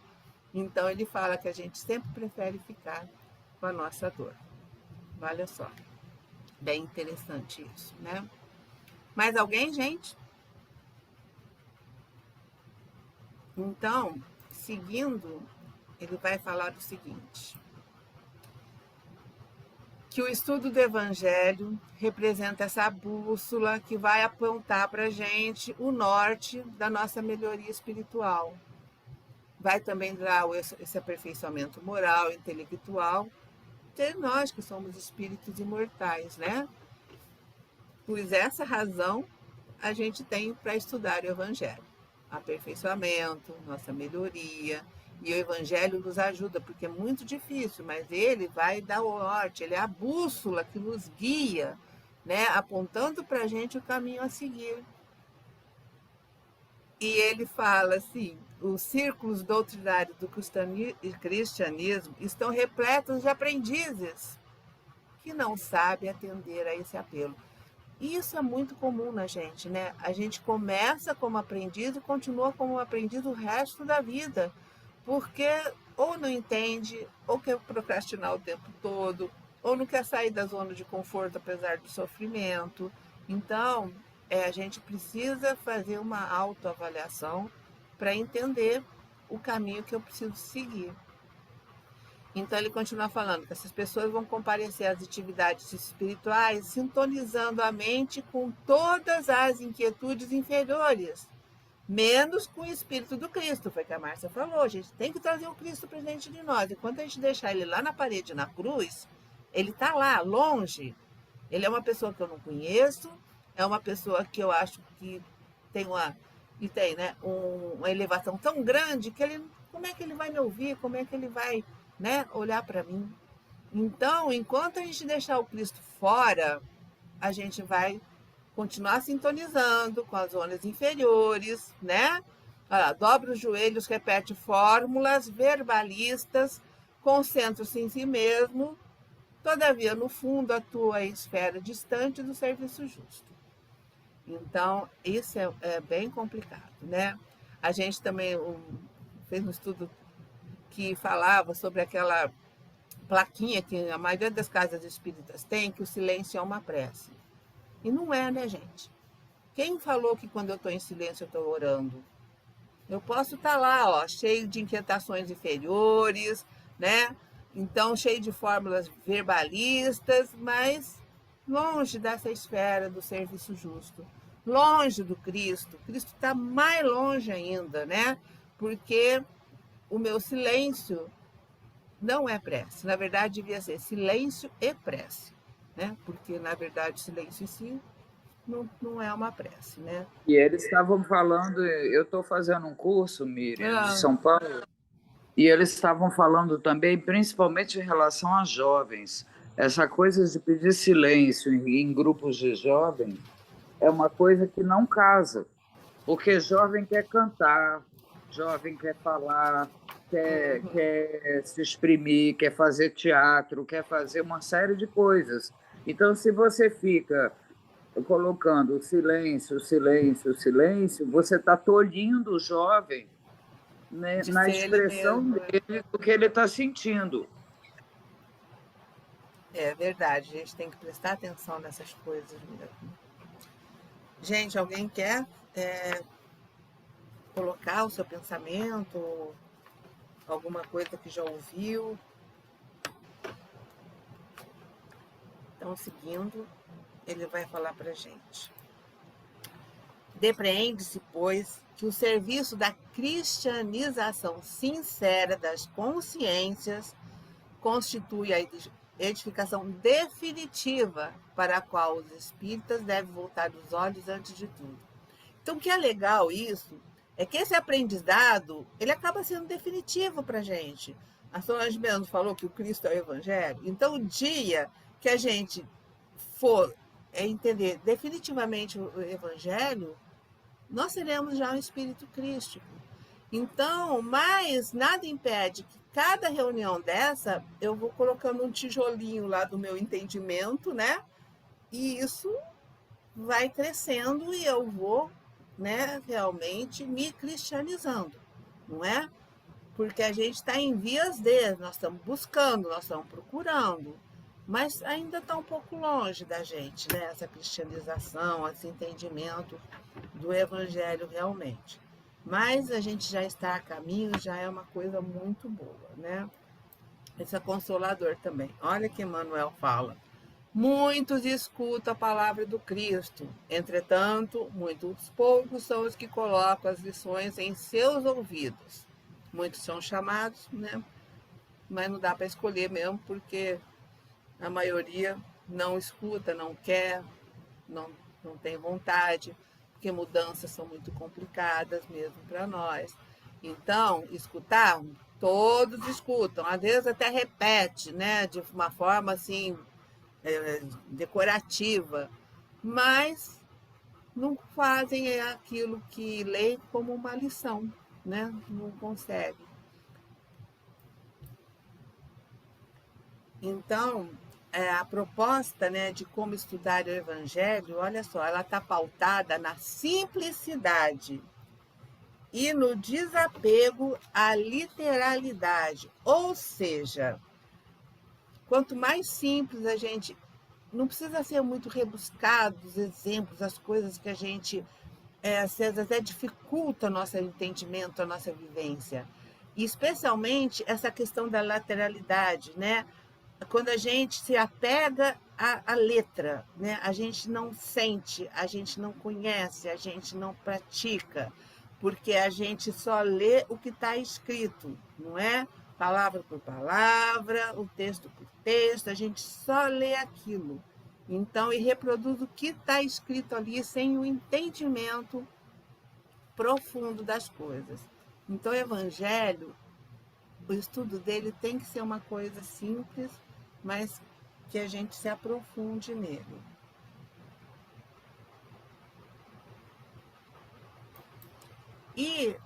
[SPEAKER 4] Então ele fala que a gente sempre prefere ficar com a nossa dor. Olha só, bem interessante isso, né? Mais alguém, gente? Então, seguindo, ele vai falar do seguinte: que o estudo do Evangelho representa essa bússola que vai apontar para a gente o norte da nossa melhoria espiritual. Vai também dar esse aperfeiçoamento moral, intelectual, de nós que somos espíritos imortais, né? Por essa razão, a gente tem para estudar o Evangelho. Aperfeiçoamento, nossa melhoria. E o Evangelho nos ajuda, porque é muito difícil, mas ele vai dar o norte, ele é a bússola que nos guia, né? Apontando para a gente o caminho a seguir. E ele fala assim: os círculos doutrinários do cristianismo estão repletos de aprendizes que não sabem atender a esse apelo. E isso é muito comum na gente, né? A gente começa como aprendiz e continua como aprendiz o resto da vida, porque ou não entende, ou quer procrastinar o tempo todo, ou não quer sair da zona de conforto apesar do sofrimento. Então, a gente precisa fazer uma autoavaliação para entender o caminho que eu preciso seguir. Então ele continua falando que essas pessoas vão comparecer às atividades espirituais sintonizando a mente com todas as inquietudes inferiores, menos com o Espírito do Cristo. Foi o que a Márcia falou, a gente tem que trazer o Cristo para dentro de nós. Enquanto a gente deixar ele lá na parede, na cruz, ele está lá, longe. Ele é uma pessoa que eu não conheço, é uma pessoa que eu acho que tem né, uma elevação tão grande que ele, como é que ele vai me ouvir? Como é que ele vai, né, olhar para mim? Então, enquanto a gente deixar o Cristo fora, a gente vai continuar sintonizando com as zonas inferiores, né? Olha lá, dobra os joelhos, repete fórmulas verbalistas, concentra-se em si mesmo, todavia, no fundo, atua em esfera distante do serviço justo. Então, isso é bem complicado, né? A gente também fez um estudo que falava sobre aquela plaquinha que a maioria das casas espíritas tem, que o silêncio é uma prece. E não é, né, gente? Quem falou que quando eu estou em silêncio eu estou orando? Eu posso estar lá, ó, cheio de inquietações inferiores, né? Então, cheio de fórmulas verbalistas, mas longe dessa esfera do serviço justo, longe do Cristo. Cristo está mais longe ainda, né? Porque o meu silêncio não é prece. Na verdade, devia ser silêncio e prece, né? Porque, na verdade, silêncio em si não é uma prece, né?
[SPEAKER 6] E eles estavam falando, eu estou fazendo um curso, Miriam, de São Paulo, e eles estavam falando também, principalmente em relação a jovens, essa coisa de pedir silêncio em grupos de jovens é uma coisa que não casa, porque jovem quer cantar, jovem quer falar, quer se exprimir, quer fazer teatro, quer fazer uma série de coisas. Então, se você fica colocando silêncio, silêncio, silêncio, você está tolhindo o jovem, né, na expressão dele do que ele está sentindo.
[SPEAKER 4] É verdade, a gente tem que prestar atenção nessas coisas mesmo. Gente, alguém quer colocar o seu pensamento, alguma coisa que já ouviu? Então, seguindo, ele vai falar para a gente. Depreende-se, pois, que o serviço da cristianização sincera das consciências constitui a edificação definitiva para a qual os espíritas devem voltar os olhos antes de tudo. Então, o que é legal isso é que esse aprendizado ele acaba sendo definitivo para a gente. A Solange mesmo falou que o Cristo é o Evangelho. Então, o dia que a gente for entender definitivamente o Evangelho, nós seremos já um espírito crístico. Então, mas nada impede que cada reunião dessa, eu vou colocando um tijolinho lá do meu entendimento, né? E isso vai crescendo e eu vou, né, realmente me cristianizando, não é? Porque a gente está em vias de, nós estamos buscando, nós estamos procurando, mas ainda está um pouco longe da gente, né? Essa cristianização, esse entendimento do evangelho realmente. Mas a gente já está a caminho, já é uma coisa muito boa, né? Isso é consolador também. Olha que Emmanuel fala. Muitos escutam a palavra do Cristo, entretanto, muitos poucos são os que colocam as lições em seus ouvidos. Muitos são chamados, né? Mas não dá para escolher mesmo, porque a maioria não escuta, não quer, não, não tem vontade, porque mudanças são muito complicadas mesmo para nós. Então, escutar, todos escutam, às vezes até repete, né? De uma forma assim, decorativa, mas não fazem aquilo que leem como uma lição, né? Não conseguem. Então, a proposta, né, de como estudar o Evangelho, olha só, ela está pautada na simplicidade e no desapego à literalidade. Ou seja, quanto mais simples a gente. Não precisa ser muito rebuscado os exemplos, as coisas que a gente, às vezes, até dificulta o nosso entendimento, a nossa vivência. E, especialmente, essa questão da lateralidade, né? Quando a gente se apega à letra, né? A gente não sente, a gente não conhece, a gente não pratica, porque a gente só lê o que está escrito, não é? Palavra por palavra, o texto por texto, a gente só lê aquilo. Então, e reproduz o que está escrito ali sem o entendimento profundo das coisas. Então, o Evangelho, o estudo dele tem que ser uma coisa simples, mas que a gente se aprofunde nele. E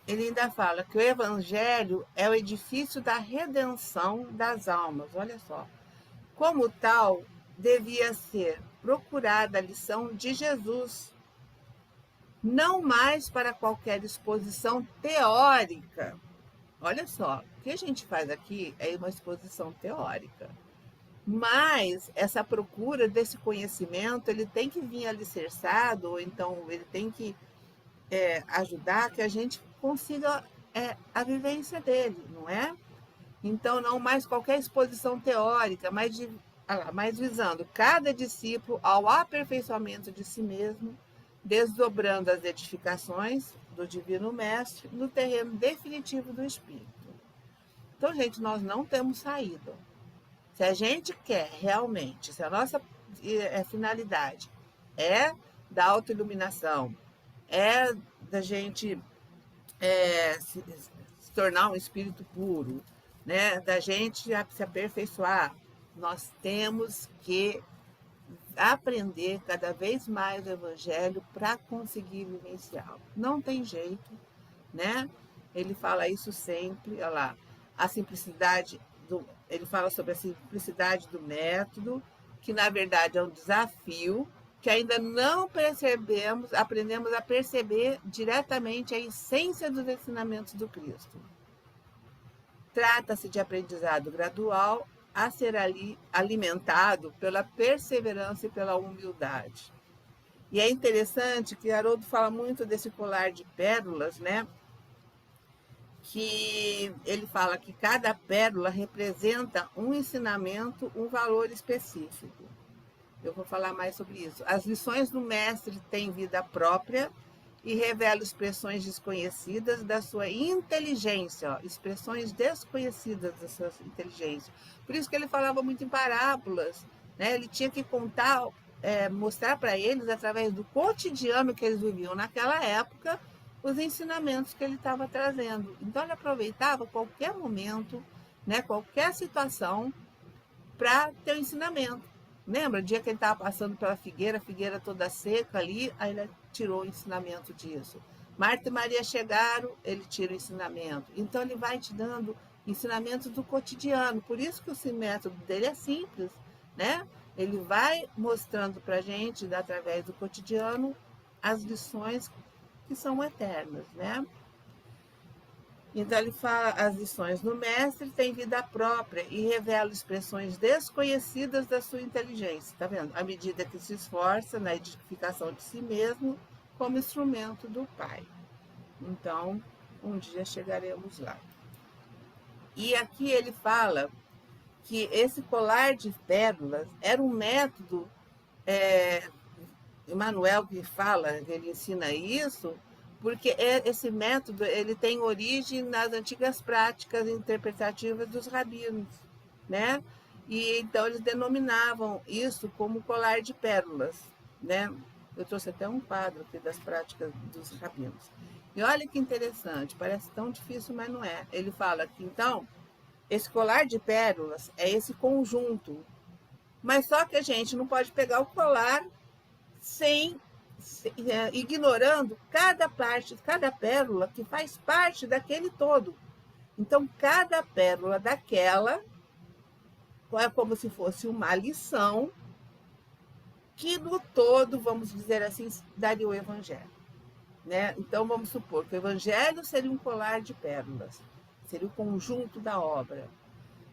[SPEAKER 4] ele ainda fala que o Evangelho é o edifício da redenção das almas. Olha só. Como tal, devia ser procurada a lição de Jesus, não mais para qualquer exposição teórica. Olha só, o que a gente faz aqui é uma exposição teórica. Mas essa procura desse conhecimento, ele tem que vir alicerçado, ou então ele tem que ajudar que a gente consiga a vivência dele, não é? Então, não mais qualquer exposição teórica, mas visando cada discípulo ao aperfeiçoamento de si mesmo, desdobrando as edificações do Divino Mestre no terreno definitivo do Espírito. Então, gente, nós não temos saída. Se a gente quer realmente, se a nossa finalidade é da autoiluminação, é da gente se tornar um espírito puro, né? Da gente se aperfeiçoar, nós temos que aprender cada vez mais o Evangelho para conseguir vivenciá-lo. Não tem jeito, né? Ele fala isso sempre, olha lá, a simplicidade ele fala sobre a simplicidade do método, que na verdade é um desafio, que ainda não aprendemos a perceber diretamente a essência dos ensinamentos do Cristo. Trata-se de aprendizado gradual a ser alimentado pela perseverança e pela humildade. E é interessante que Haroldo fala muito desse colar de pérolas, né? Que ele fala que cada pérola representa um ensinamento, um valor específico. Eu vou falar mais sobre isso. As lições do mestre têm vida própria e revelam expressões desconhecidas da sua inteligência, expressões desconhecidas da sua inteligência. Por isso que ele falava muito em parábolas, né? Ele tinha que contar, mostrar para eles, através do cotidiano que eles viviam naquela época, os ensinamentos que ele estava trazendo. Então, ele aproveitava qualquer momento, né, qualquer situação, para ter o ensinamento. Lembra o dia que ele estava passando pela figueira, a figueira toda seca ali, aí ele tirou o ensinamento disso. Marta e Maria chegaram, ele tira o ensinamento. Então, ele vai te dando ensinamentos do cotidiano. Por isso que o método dele é simples, né? Ele vai mostrando para a gente, através do cotidiano, as lições que são eternas, né? Então, ele fala, as lições do mestre têm vida própria e revela expressões desconhecidas da sua inteligência, tá vendo? À medida que se esforça na edificação de si mesmo como instrumento do Pai. Então, um dia chegaremos lá. E aqui ele fala que esse colar de pérolas era um método, Emmanuel que fala, ele ensina isso, porque esse método ele tem origem nas antigas práticas interpretativas dos rabinos, né? E então eles denominavam isso como colar de pérolas, né? Eu trouxe até um quadro aqui das práticas dos rabinos. E olha que interessante, parece tão difícil, mas não é. Ele fala que então esse colar de pérolas é esse conjunto, mas só que a gente não pode pegar o colar ignorando cada parte, cada pérola que faz parte daquele todo. Então, cada pérola daquela é como se fosse uma lição que no todo, vamos dizer assim, daria o Evangelho, né? Então, vamos supor que o Evangelho seria um colar de pérolas, seria o conjunto da obra,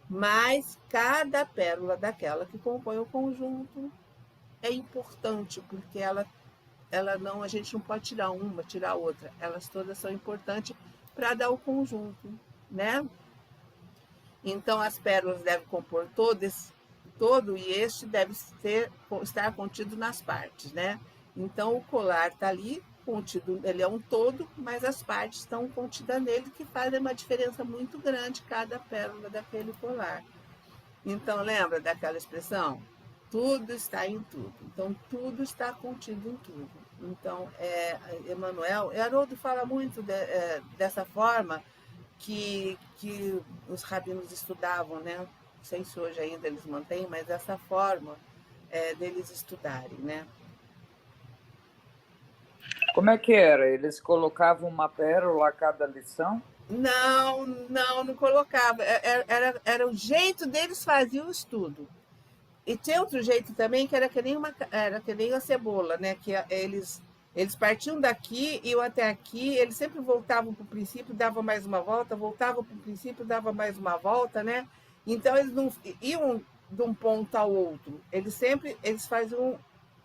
[SPEAKER 4] mas cada pérola daquela que compõe o conjunto é importante, porque ela não, a gente não pode tirar uma, tirar outra. Elas todas são importantes para dar o conjunto, né? Então, as pérolas devem compor todo e este deve estar contido nas partes, né? Então, o colar está ali contido, ele é um todo, mas as partes estão contidas nele, que fazem uma diferença muito grande cada pérola daquele colar. Então, lembra daquela expressão? Tudo está em tudo. Então, tudo está contido em tudo. Então, Emmanuel, Haroldo fala muito dessa forma que os rabinos estudavam, né? Não sei se hoje ainda eles mantêm, mas essa forma deles estudarem, né?
[SPEAKER 6] Como é que era? Eles colocavam uma pérola a cada lição?
[SPEAKER 4] Não colocava. Era o jeito deles faziam o estudo. E tinha outro jeito também, que era que nem a cebola, né? Que eles partiam daqui, iam até aqui, eles sempre voltavam para o princípio, davam mais uma volta, voltavam para o princípio, davam mais uma volta, né? Então, eles não iam de um ponto ao outro. Eles faziam,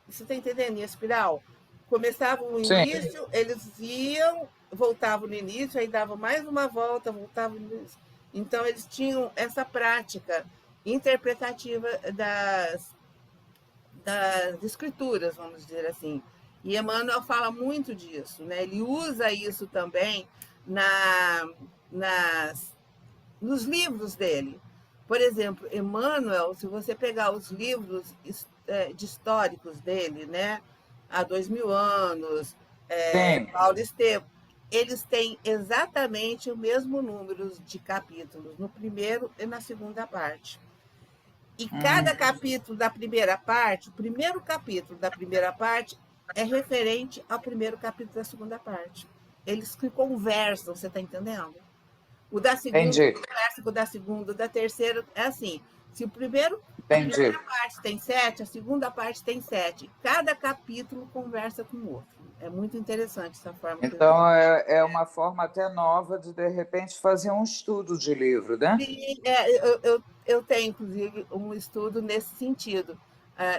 [SPEAKER 4] você está entendendo, em espiral? Começavam o
[SPEAKER 6] Sim.
[SPEAKER 4] início, eles iam, voltavam no início, aí davam mais uma volta, voltavam no início. Então, eles tinham essa prática interpretativa das escrituras, vamos dizer assim. E Emmanuel fala muito disso, né? Ele usa isso também nos livros dele. Por exemplo, Emmanuel, se você pegar os livros de históricos dele, né? Há 2000 anos, Paulo Estevam, eles têm exatamente o mesmo número de capítulos, no primeiro e na segunda parte. E cada capítulo da primeira parte, o primeiro capítulo da primeira parte é referente ao primeiro capítulo da segunda parte. Eles conversam, você está entendendo? O da segunda conversa com o da segunda, o da terceira, é assim. Se a primeira parte tem 7, a segunda parte tem 7. Cada capítulo conversa com o outro. É muito interessante essa forma.
[SPEAKER 6] Então, é uma forma até nova de repente, fazer um estudo de livro, né?
[SPEAKER 4] Sim, eu tenho, inclusive, um estudo nesse sentido.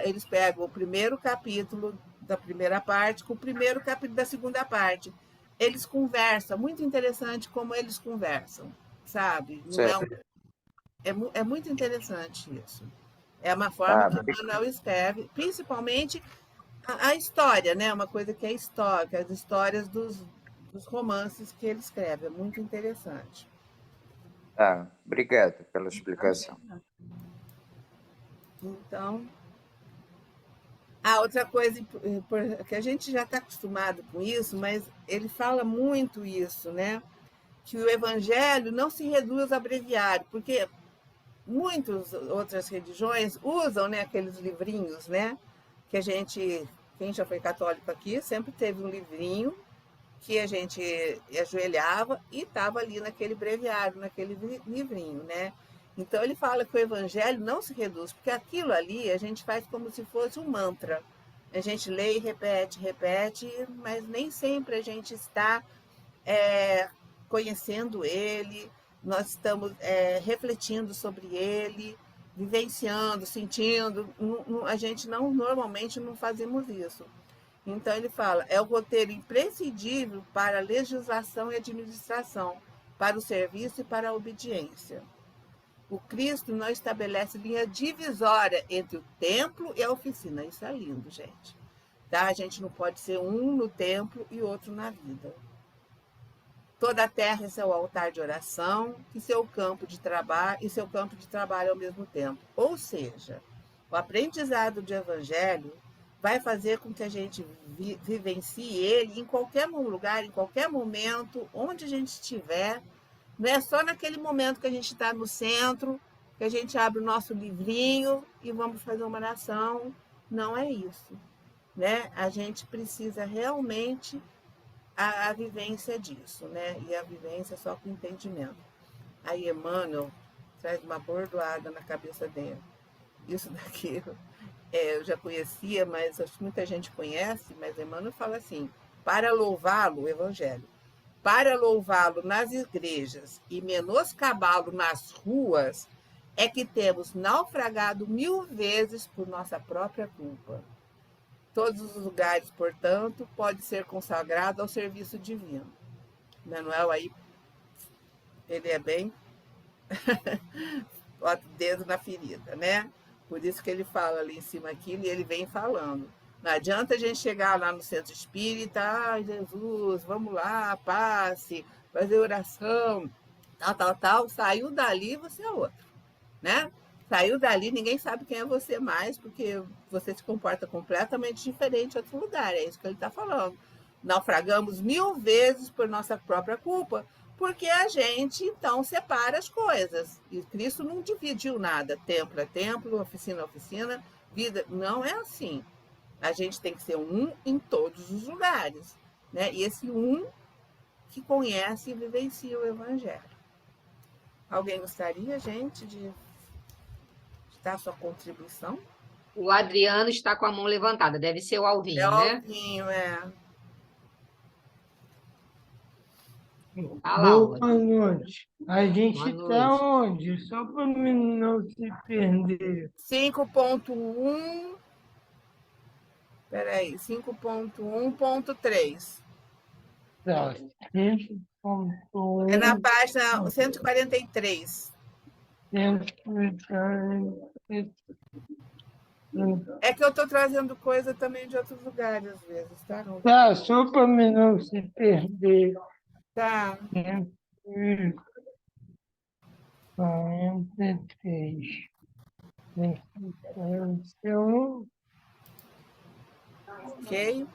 [SPEAKER 4] Eles pegam o primeiro capítulo da primeira parte com o primeiro capítulo da segunda parte. Eles conversam, muito interessante como eles conversam, sabe? Não é muito interessante isso. É uma forma que o Manuel escreve, principalmente a história, né? Uma coisa que é histórica, as histórias dos romances que ele escreve. É muito interessante.
[SPEAKER 6] Obrigado pela explicação.
[SPEAKER 4] Então, outra coisa que a gente já está acostumado com isso, mas ele fala muito isso, né? Que o Evangelho não se reduz a breviário, porque muitas outras religiões usam, né, aqueles livrinhos, né? Que quem já foi católico aqui, sempre teve um livrinho que a gente ajoelhava e estava ali naquele breviário, naquele livrinho, né? Então ele fala que o evangelho não se reduz, porque aquilo ali a gente faz como se fosse um mantra. A gente lê e repete, repete, mas nem sempre a gente está conhecendo ele, nós estamos refletindo sobre ele, vivenciando, sentindo. A gente normalmente não fazemos isso. Então ele fala, é o roteiro imprescindível para a legislação e administração, para o serviço e para a obediência. O Cristo não estabelece linha divisória entre o templo e a oficina. Isso é lindo, gente. Tá? A gente não pode ser um no templo e outro na vida. Toda a terra é seu altar de oração e seu campo de trabalho ao mesmo tempo. Ou seja, o aprendizado do evangelho vai fazer com que a gente vivencie ele em qualquer lugar, em qualquer momento, onde a gente estiver. Não é só naquele momento que a gente está no centro, que a gente abre o nosso livrinho e vamos fazer uma oração. Não é isso, né? A gente precisa realmente a vivência disso, né? E a vivência só com entendimento. Aí Emmanuel traz uma bordoada na cabeça dele. Isso daqui eu já conhecia, mas acho que muita gente conhece, mas Emmanuel fala assim, para louvá-lo, o Evangelho, para louvá-lo nas igrejas e menoscabá-lo nas ruas, é que temos naufragado 1000 vezes por nossa própria culpa. Todos os lugares, portanto, pode ser consagrado ao serviço divino. Manuel aí, ele é bem bota o dedo na ferida, né? Por isso que ele fala ali em cima aquilo e ele vem falando. Não adianta a gente chegar lá no centro espírita, ai, Jesus, vamos lá, passe, fazer oração, tal, saiu dali, você é outro, né? Saiu dali, ninguém sabe quem é você mais, porque você se comporta completamente diferente em outro lugar, é isso que ele está falando. Naufragamos 1000 vezes por nossa própria culpa, porque a gente, então, separa as coisas. E Cristo não dividiu nada, templo é templo, oficina é oficina, vida, não é assim. A gente tem que ser um em todos os lugares, né? E esse um que conhece e vivencia o Evangelho. Alguém gostaria, gente, de dar a sua contribuição?
[SPEAKER 1] O Adriano está com a mão levantada, deve ser o Alvinho,
[SPEAKER 4] É o
[SPEAKER 1] né?
[SPEAKER 4] Alvinho, é.
[SPEAKER 1] Fala, Alva.
[SPEAKER 7] Boa noite. A gente
[SPEAKER 1] Boa
[SPEAKER 7] está
[SPEAKER 1] noite.
[SPEAKER 7] onde? Só para mim não se perder.
[SPEAKER 4] 5.1. Peraí, 5.1.3.
[SPEAKER 7] Tá. 5.1.
[SPEAKER 4] É na página 143. É que eu estou trazendo coisa também de outros lugares, às vezes, tá?
[SPEAKER 7] Tá, só para mim não se perder.
[SPEAKER 4] Tá.
[SPEAKER 7] 143. Então,
[SPEAKER 4] Ok?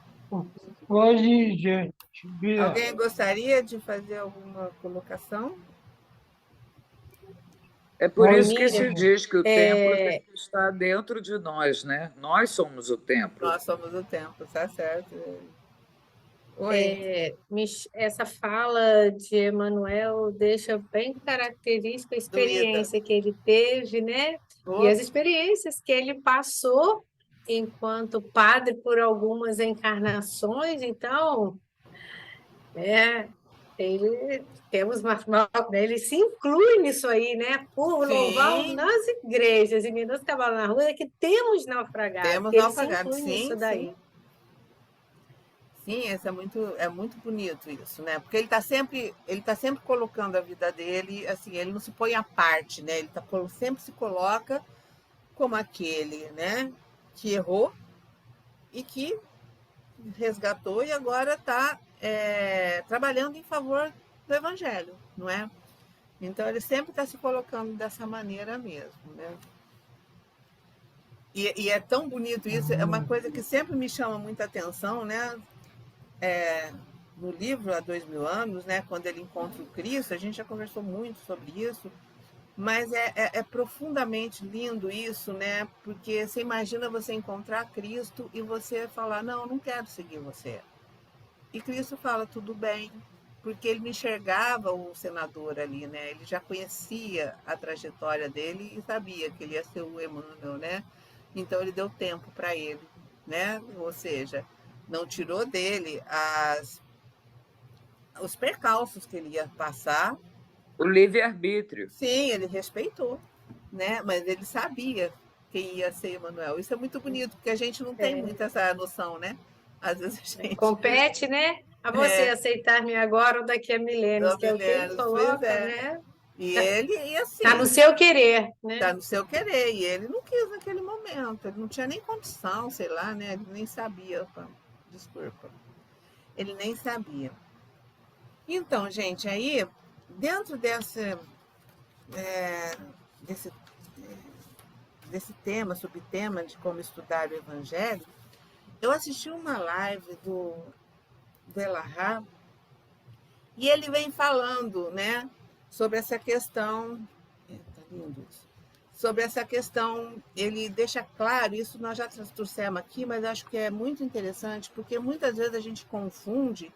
[SPEAKER 7] hoje, gente, Bia,
[SPEAKER 4] Alguém gostaria de fazer alguma colocação?
[SPEAKER 6] É por
[SPEAKER 7] Oi,
[SPEAKER 6] isso que se
[SPEAKER 5] Miriam,
[SPEAKER 6] diz que o templo tem que estar dentro de nós, né? Nós somos o templo.
[SPEAKER 4] Nós somos o templo, tá certo? Oi,
[SPEAKER 5] essa fala de Emanuel deixa bem característica a
[SPEAKER 4] doída.
[SPEAKER 5] experiência que ele teve, né? E as experiências que ele passou enquanto padre por algumas encarnações. Então, ele se inclui nisso aí, né? Por louvar
[SPEAKER 4] Sim,
[SPEAKER 5] nas igrejas e menos cavalo na rua, é que temos naufragado,
[SPEAKER 4] temos
[SPEAKER 5] que ele se
[SPEAKER 4] naufragado,
[SPEAKER 5] inclui nisso
[SPEAKER 4] sim,
[SPEAKER 5] daí.
[SPEAKER 4] sim. Sim, esse é muito bonito isso, né? Porque ele tá sempre colocando a vida dele, assim, ele não se põe à parte, né? Ele sempre se coloca como aquele, né? Que errou e que resgatou e agora está trabalhando em favor do Evangelho, não é? Então ele sempre está se colocando dessa maneira mesmo, né? E é tão bonito isso, é uma coisa que sempre me chama muita atenção, né? No livro Há 2000 anos, né? Quando ele encontra o Cristo, a gente já conversou muito sobre isso, mas é profundamente lindo isso, né? Porque você imagina você encontrar Cristo e você falar, não, eu não quero seguir você. E Cristo fala, tudo bem, porque ele não enxergava o senador ali, né? Ele já conhecia a trajetória dele e sabia que ele ia ser o Emmanuel, né? Então ele deu tempo para ele, né? Ou seja, não tirou dele os percalços que ele ia passar.
[SPEAKER 6] O livre-arbítrio.
[SPEAKER 4] Sim, ele respeitou, né? Mas ele sabia quem ia ser Emmanuel. Isso é muito bonito, porque a gente não tem muito essa noção, né? Às vezes a gente...
[SPEAKER 5] Compete, né? A você aceitar-me agora ou daqui a milênios, que é o que ele coloca, né?
[SPEAKER 4] E ele, e assim...
[SPEAKER 5] Está no seu querer, né?
[SPEAKER 4] Está no seu querer. E ele não quis naquele momento. Ele não tinha nem condição, sei lá, né? Ele nem sabia. Desculpa. Ele nem sabia. Então, gente, aí, dentro desse tema, subtema de como estudar o Evangelho, eu assisti uma live do Elahá e ele vem falando, né, sobre essa questão. Tá lindo isso. Sobre essa questão, ele deixa claro, isso nós já trouxemos aqui, mas acho que é muito interessante, porque muitas vezes a gente confunde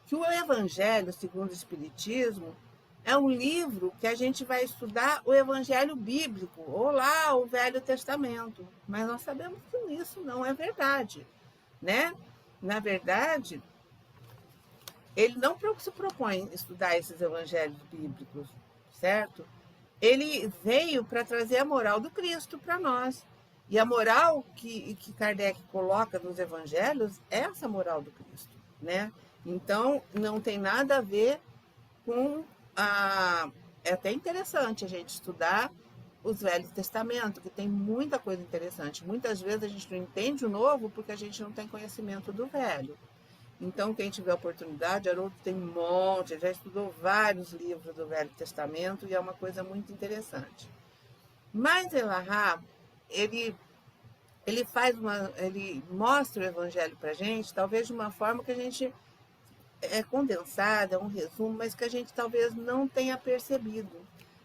[SPEAKER 4] que o Evangelho, segundo o Espiritismo, é um livro que a gente vai estudar o Evangelho bíblico, ou lá o Velho Testamento. Mas nós sabemos que isso não é verdade, né? Na verdade, ele não se propõe estudar esses evangelhos bíblicos, certo? Ele veio para trazer a moral do Cristo para nós. E a moral que Kardec coloca nos evangelhos é essa moral do Cristo, né? Então, não tem nada a ver com a... É até interessante a gente estudar os Velhos Testamentos, que tem muita coisa interessante. Muitas vezes a gente não entende o novo porque a gente não tem conhecimento do velho. Então, quem tiver oportunidade, Haroldo tem um monte, já estudou vários livros do Velho Testamento e é uma coisa muito interessante. Mas Elahá, ele mostra o Evangelho para a gente, talvez de uma forma que a gente é condensada, é um resumo, mas que a gente talvez não tenha percebido,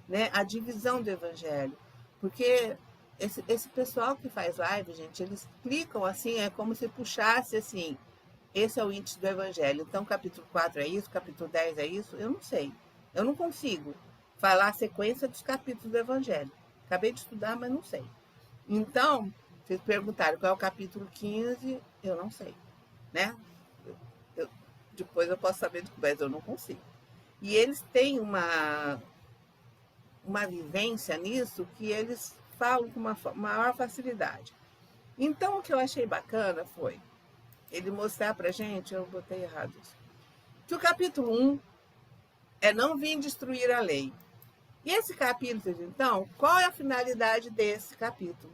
[SPEAKER 4] né? A divisão do Evangelho. Porque esse pessoal que faz live, gente, eles explicam assim, é como se puxasse assim, esse é o índice do Evangelho. Então, capítulo 4 é isso, capítulo 10 é isso. Eu não sei. Eu não consigo falar a sequência dos capítulos do Evangelho. Acabei de estudar, mas não sei. Então, vocês perguntaram qual é o capítulo 15, eu não sei, né? Depois eu posso saber, mas eu não consigo. E eles têm uma vivência nisso que eles falam com uma maior facilidade. Então, o que eu achei bacana foi ele mostrar para a gente, eu botei errado isso, que o capítulo 1 é não vim destruir a lei. E esse capítulo, então, qual é a finalidade desse capítulo?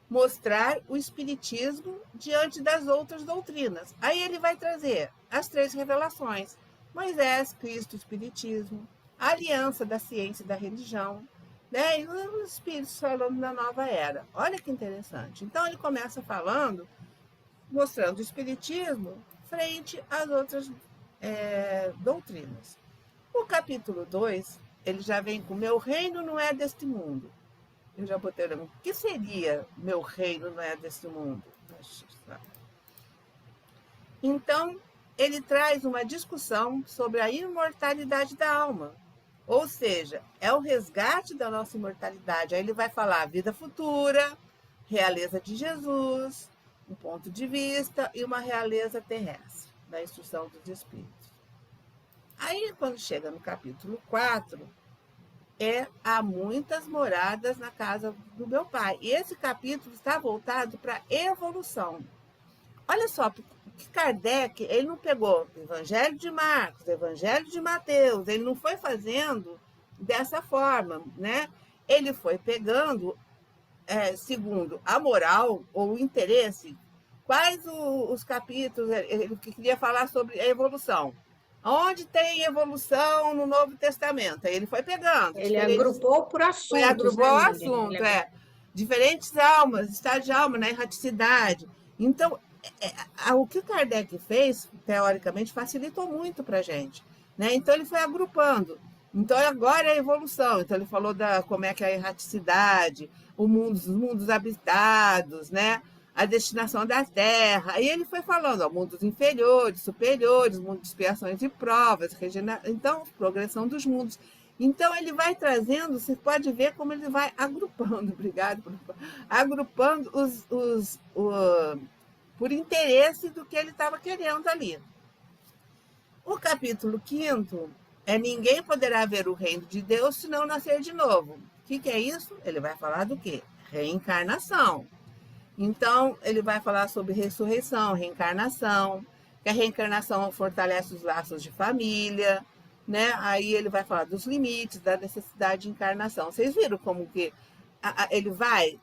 [SPEAKER 4] Mostrar o Espiritismo diante das outras doutrinas. Aí ele vai trazer as 3 revelações: Moisés, Cristo, Espiritismo, a aliança da ciência e da religião, né? E os Espíritos falando da nova era. Olha que interessante. Então ele começa falando, mostrando o Espiritismo frente às outras doutrinas. O capítulo 2, ele já vem com meu reino não é deste mundo. Eu já botei o que seria meu reino não é deste mundo? Então, ele traz uma discussão sobre a imortalidade da alma. Ou seja, é o resgate da nossa imortalidade. Aí ele vai falar vida futura, realeza de Jesus, um ponto de vista e uma realeza terrestre, da instrução dos Espíritos. Aí, quando chega no capítulo 4, há muitas moradas na casa do meu pai. E esse capítulo está voltado para a evolução. Olha só, que Kardec, ele não pegou o Evangelho de Marcos, o Evangelho de Mateus, ele não foi fazendo dessa forma, né? Ele foi pegando, segundo a moral ou o interesse, quais os capítulos, ele queria falar sobre a evolução. Onde tem evolução no Novo Testamento? Aí ele foi pegando.
[SPEAKER 5] Ele agrupou por assuntos.
[SPEAKER 4] Ele agrupou o assunto, Diferentes almas, estado de alma, na erraticidade. Então, o que Kardec fez, teoricamente, facilitou muito para a gente, né? Então, ele foi agrupando. Então, agora é a evolução. Então, ele falou como é que é a erraticidade, os mundos habitados, né? a destinação da terra. Aí ele foi falando, ó, mundos inferiores, superiores, mundo de expiações e provas, então, progressão dos mundos. Então, ele vai trazendo, você pode ver como ele vai agrupando, obrigado, agrupando por interesse do que ele estava querendo ali. O capítulo 5º é ninguém poderá ver o reino de Deus se não nascer de novo. O que é isso? Ele vai falar do quê? Reencarnação. Então, ele vai falar sobre ressurreição, reencarnação, que a reencarnação fortalece os laços de família, né? Aí ele vai falar dos limites, da necessidade de encarnação. Vocês viram como que ele vai,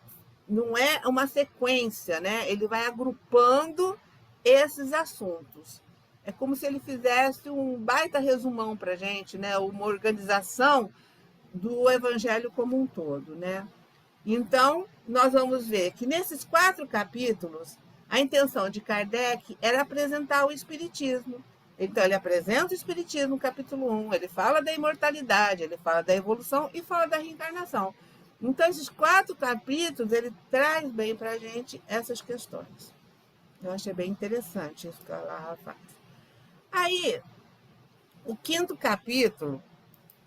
[SPEAKER 4] não é uma sequência, né? Ele vai agrupando esses assuntos. É como se ele fizesse um baita resumão para a gente, né? Uma organização do Evangelho como um todo, né? Então, nós vamos ver que nesses 4 capítulos, a intenção de Kardec era apresentar o Espiritismo. Então, ele apresenta o Espiritismo no capítulo 1, ele fala da imortalidade, ele fala da evolução e fala da reencarnação. Então, esses 4 capítulos, ele traz bem para a gente essas questões. Eu achei bem interessante isso que ela faz. Aí, o 5º capítulo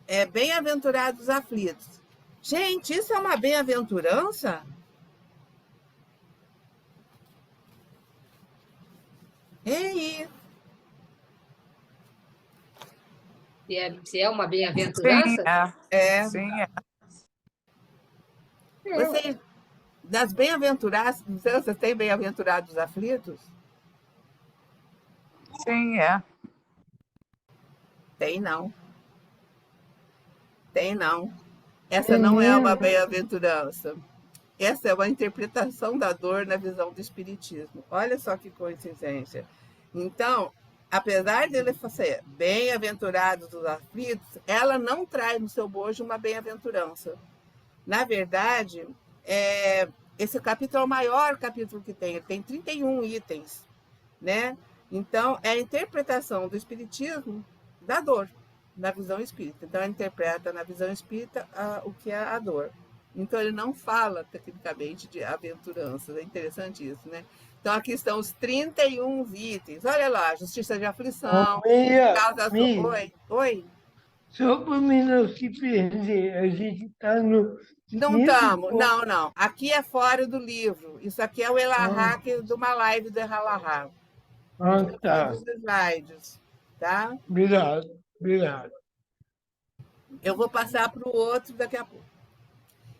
[SPEAKER 4] é Bem-aventurados aflitos. Gente, isso é uma bem-aventurança? Ei!
[SPEAKER 1] Se é uma bem-aventurança?
[SPEAKER 6] Sim,
[SPEAKER 4] Vocês, das bem-aventuradas, você tem bem-aventurados aflitos?
[SPEAKER 6] sim,
[SPEAKER 4] Tem não. Tem não. Essa não é uma bem-aventurança. Essa é uma interpretação da dor na visão do Espiritismo. Olha só que coincidência. Então, apesar dele ser bem-aventurados os aflitos, ela não traz no seu bojo uma bem-aventurança. Na verdade, esse capítulo é o maior capítulo que tem. Ele tem 31 itens, né? Então, é a interpretação do Espiritismo da dor, na visão espírita. Então, ele interpreta na visão espírita o que é a dor. Então, ele não fala, tecnicamente, de aventuranças. É interessante isso, né? Então, aqui estão os 31 itens. Olha lá, justiça de aflição, causa... Oi?
[SPEAKER 7] Só para mim não se perder, a gente está no...
[SPEAKER 4] Não estamos, não. Aqui é fora do livro. Isso aqui é o Elahá, de uma live do Elahá.
[SPEAKER 7] Tá.
[SPEAKER 4] Os slides, tá?
[SPEAKER 7] Obrigado.
[SPEAKER 4] Eu vou passar para o outro daqui a pouco.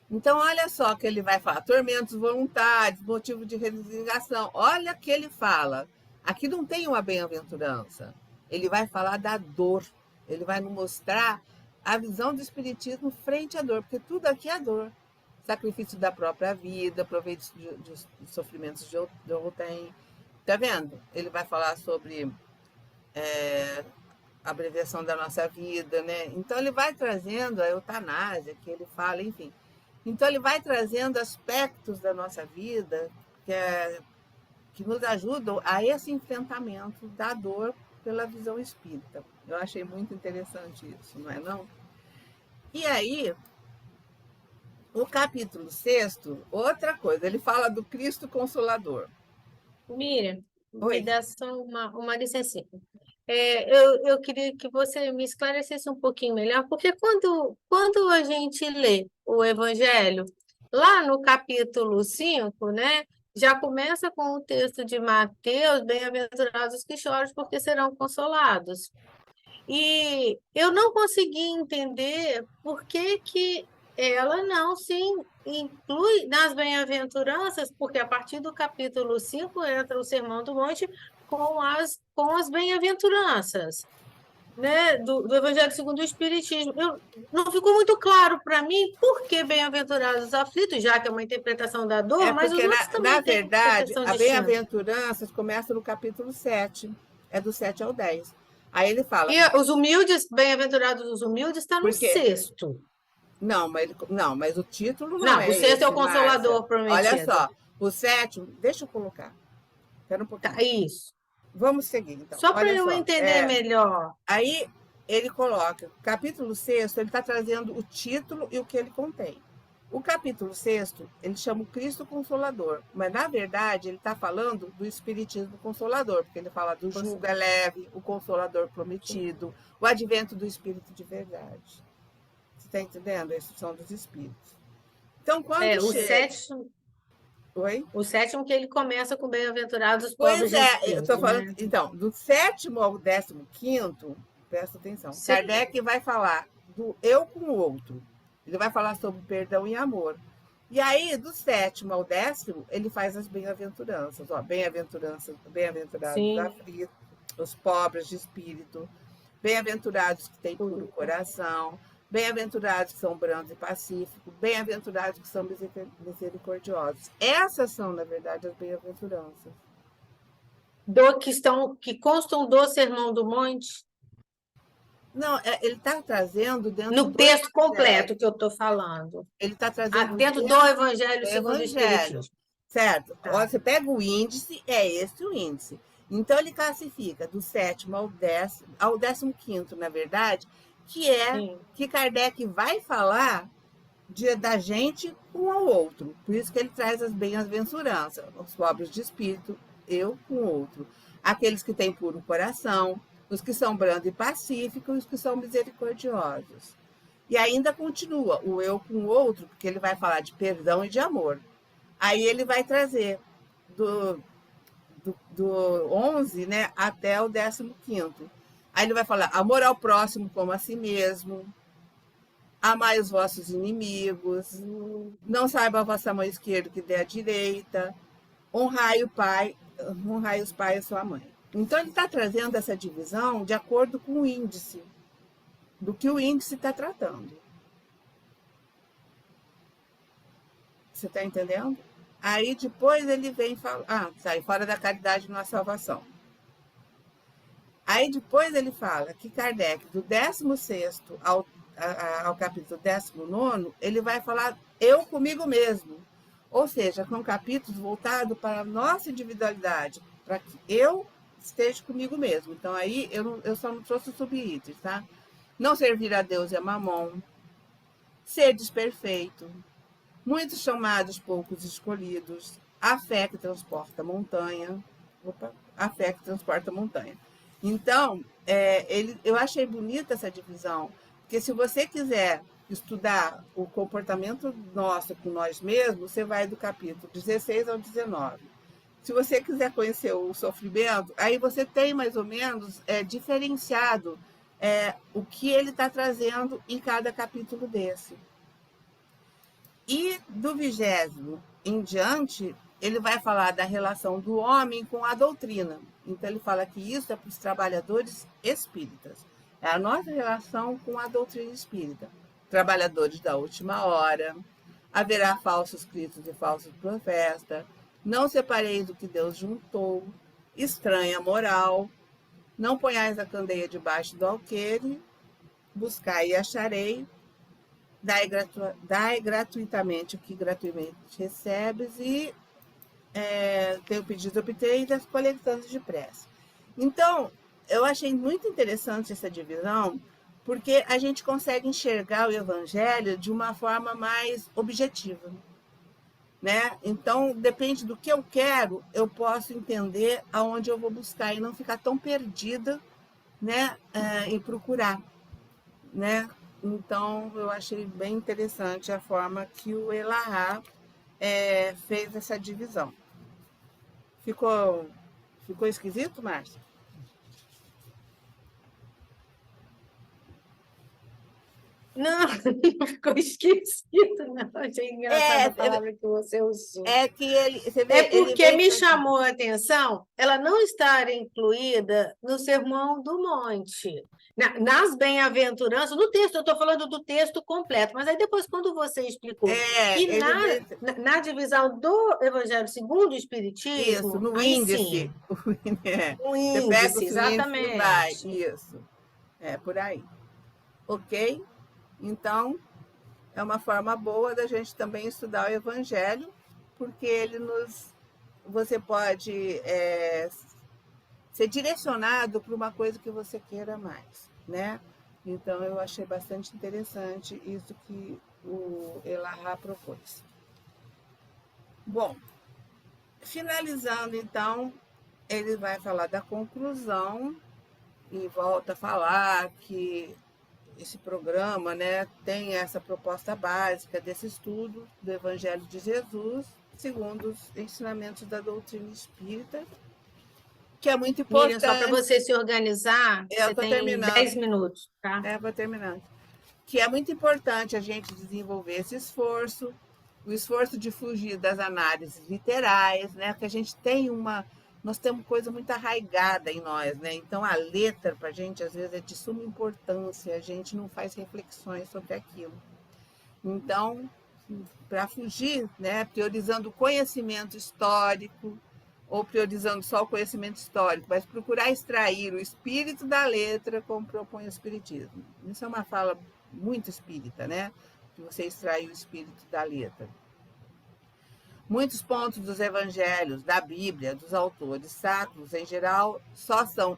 [SPEAKER 4] Então, olha só que ele vai falar. Tormentos voluntários, motivo de resignação. Olha que ele fala. Aqui não tem uma bem-aventurança. Ele vai falar da dor. Ele vai nos mostrar a visão do Espiritismo frente à dor, porque tudo aqui é dor. Sacrifício da própria vida, proveito de sofrimentos de outrem. Está vendo? Ele vai falar sobre a abreviação da nossa vida, né? Então, ele vai trazendo a eutanásia, que ele fala, enfim. Então, ele vai trazendo aspectos da nossa vida que nos ajudam a esse enfrentamento da dor pela visão espírita. Eu achei muito interessante isso, não é não? E aí, o capítulo 6º, outra coisa, ele fala do Cristo Consolador.
[SPEAKER 5] Miriam,
[SPEAKER 4] Oi.
[SPEAKER 5] me dá só uma licencinha. Eu queria que você me esclarecesse um pouquinho melhor, porque quando a gente lê o Evangelho, lá no capítulo 5, né, já começa com o texto de Mateus, bem-aventurados que choram, porque serão consolados. E eu não consegui entender por que ela não se inclui nas bem-aventuranças, porque a partir do capítulo 5 entra o Sermão do Monte com as bem-aventuranças, né, do Evangelho segundo o Espiritismo. Não ficou muito claro para mim por que bem-aventurados aflitos, já que é uma interpretação da dor, mas os outros também
[SPEAKER 4] na
[SPEAKER 5] têm
[SPEAKER 4] verdade,
[SPEAKER 5] interpretação
[SPEAKER 4] a
[SPEAKER 5] distinta.
[SPEAKER 4] bem-aventuranças começa no capítulo 7, é do 7 ao 10. Aí ele fala...
[SPEAKER 5] E os humildes, bem-aventurados os humildes, está no 6º.
[SPEAKER 4] Não, mas o título
[SPEAKER 5] Não,
[SPEAKER 4] é
[SPEAKER 5] o 6º é o
[SPEAKER 4] esse,
[SPEAKER 5] Consolador
[SPEAKER 4] Márcia.
[SPEAKER 5] prometido.
[SPEAKER 4] Olha só, o 7º, deixa eu colocar. Espera um pouquinho.
[SPEAKER 5] Tá, isso.
[SPEAKER 4] Vamos seguir, então.
[SPEAKER 5] Só para eu entender melhor.
[SPEAKER 4] Aí ele coloca, capítulo 6º, ele está trazendo o título e o que ele contém. O capítulo 6º, ele chama o Cristo Consolador, mas, na verdade, ele está falando do Espiritismo Consolador, porque ele fala do jugo é leve, o Consolador prometido, o advento do Espírito de verdade. Você está entendendo? Esses são dos Espíritos. Então, quando
[SPEAKER 5] O
[SPEAKER 4] chega...
[SPEAKER 5] sétimo,
[SPEAKER 4] Oi?
[SPEAKER 5] o sétimo que ele começa com bem-aventurados os
[SPEAKER 4] Pois
[SPEAKER 5] pobres de
[SPEAKER 4] é, eu
[SPEAKER 5] espírito,
[SPEAKER 4] estou falando...
[SPEAKER 5] né?
[SPEAKER 4] Então, do 7º ao 15º, presta atenção,
[SPEAKER 5] Sim.
[SPEAKER 4] Kardec vai falar do eu com o outro. Ele vai falar sobre perdão e amor. E aí, do 7º ao 10º, ele faz as bem-aventuranças. Bem-aventurados
[SPEAKER 5] Sim.
[SPEAKER 4] aflitos, os pobres de espírito, bem-aventurados que têm puro coração, bem-aventurados que são brandos e pacíficos, bem-aventurados que são misericordiosos. Essas são, na verdade, as bem-aventuranças.
[SPEAKER 5] Que constam do Sermão do Monte,
[SPEAKER 4] Não, ele está trazendo dentro
[SPEAKER 5] no
[SPEAKER 4] do
[SPEAKER 5] texto
[SPEAKER 4] Evangelho.
[SPEAKER 5] completo que eu estou falando.
[SPEAKER 4] Ele está trazendo
[SPEAKER 5] Dentro do Evangelho
[SPEAKER 4] do
[SPEAKER 5] segundo o
[SPEAKER 4] Evangelho.
[SPEAKER 5] Espiritismo.
[SPEAKER 4] Certo?
[SPEAKER 5] Tá.
[SPEAKER 4] Ó, você pega o índice, é esse o índice. Então, ele classifica do 7º ao 15º, na verdade, que é
[SPEAKER 5] Sim.
[SPEAKER 4] que Kardec vai falar da gente um ao outro. Por isso que ele traz as bem-aventuranças, os pobres de espírito, eu com o outro. Aqueles que têm puro coração, os que são brandos e pacíficos, os que são misericordiosos. E ainda continua o eu com o outro, porque ele vai falar de perdão e de amor. Aí ele vai trazer do 11, né, até o 15º. Aí ele vai falar amor ao próximo como a si mesmo, amai os vossos inimigos, não saiba a vossa mão esquerda que dê a direita, honrai o pai, honrai os pais e a sua mãe. Então ele está trazendo essa divisão de acordo com o índice, do que o índice está tratando. Você está entendendo? Aí depois ele vem falar, sai fora da caridade não há salvação. Aí depois ele fala que Kardec, do 16º ao capítulo 19º, ele vai falar eu comigo mesmo. Ou seja, são capítulos voltados para a nossa individualidade, para que eu esteja comigo mesmo. Então aí eu só não trouxe os subitens, tá? Não servir a Deus e a Mamon, ser desperfeito, muitos chamados, poucos escolhidos, a fé que transporta a montanha. A fé que transporta a montanha. Então, eu achei bonita essa divisão, porque se você quiser estudar o comportamento nosso com nós mesmos, você vai do capítulo 16 ao 19. Se você quiser conhecer o sofrimento, aí você tem mais ou menos diferenciado o que ele está trazendo em cada capítulo desse. E do 20º em diante, ele vai falar da relação do homem com a doutrina. Então, ele fala que isso é para os trabalhadores espíritas. É a nossa relação com a doutrina espírita. Trabalhadores da última hora, haverá falsos cristos e falsos profetas, não separeis do que Deus juntou, estranha moral, não ponhais a candeia debaixo do alqueire, buscai e acharei, dai gratuitamente o que gratuitamente recebes e tenho pedido obter das coletâneas de prece. Então, eu achei muito interessante essa divisão, porque a gente consegue enxergar o Evangelho de uma forma mais objetiva, né? Então, depende do que eu quero, eu posso entender aonde eu vou buscar e não ficar tão perdida, né, em procurar, né? Então, eu achei bem interessante a forma que o Elahá fez essa divisão. Ficou esquisito, Márcia?
[SPEAKER 5] Não, não ficou esquisito, não. Achei engraçada a palavra que você usou.
[SPEAKER 4] É que você vê,
[SPEAKER 5] porque me chamou a atenção ela não estar incluída no Sermão do Monte, nas bem-aventuranças, no texto, eu estou falando do texto completo, mas aí depois, quando você explicou que na divisão do Evangelho segundo o Espiritismo,
[SPEAKER 4] isso, no
[SPEAKER 5] aí
[SPEAKER 4] índice.
[SPEAKER 5] sim.
[SPEAKER 4] No
[SPEAKER 5] índice,
[SPEAKER 4] você pega o
[SPEAKER 5] exatamente.
[SPEAKER 4] Índice e vai. Isso. É por aí. Ok? Então, é uma forma boa da gente também estudar o Evangelho, porque você pode ser direcionado para uma coisa que você queira mais, né? Então, eu achei bastante interessante isso que o Elahá propôs. Bom, finalizando, então, ele vai falar da conclusão e volta a falar que esse programa, né, tem essa proposta básica desse estudo do Evangelho de Jesus, segundo os ensinamentos da doutrina espírita, que é muito
[SPEAKER 5] Miriam, só para
[SPEAKER 4] importante.
[SPEAKER 5] você se organizar,
[SPEAKER 4] Eu
[SPEAKER 5] você
[SPEAKER 4] estou
[SPEAKER 5] tem
[SPEAKER 4] terminando.
[SPEAKER 5] 10 minutos, tá?
[SPEAKER 4] Vou terminando. Que é muito importante a gente desenvolver esse esforço, o esforço de fugir das análises literais, né? Porque a gente tem nós temos coisa muito arraigada em nós, né? Então a letra para a gente às vezes é de suma importância, a gente não faz reflexões sobre aquilo. Então, para fugir, né? Priorizando o conhecimento histórico, ou priorizando só o conhecimento histórico, mas procurar extrair o espírito da letra, como propõe o Espiritismo. Isso é uma fala muito espírita, né? De você extrair o espírito da letra. Muitos pontos dos evangelhos, da Bíblia, dos autores sacros, em geral, só são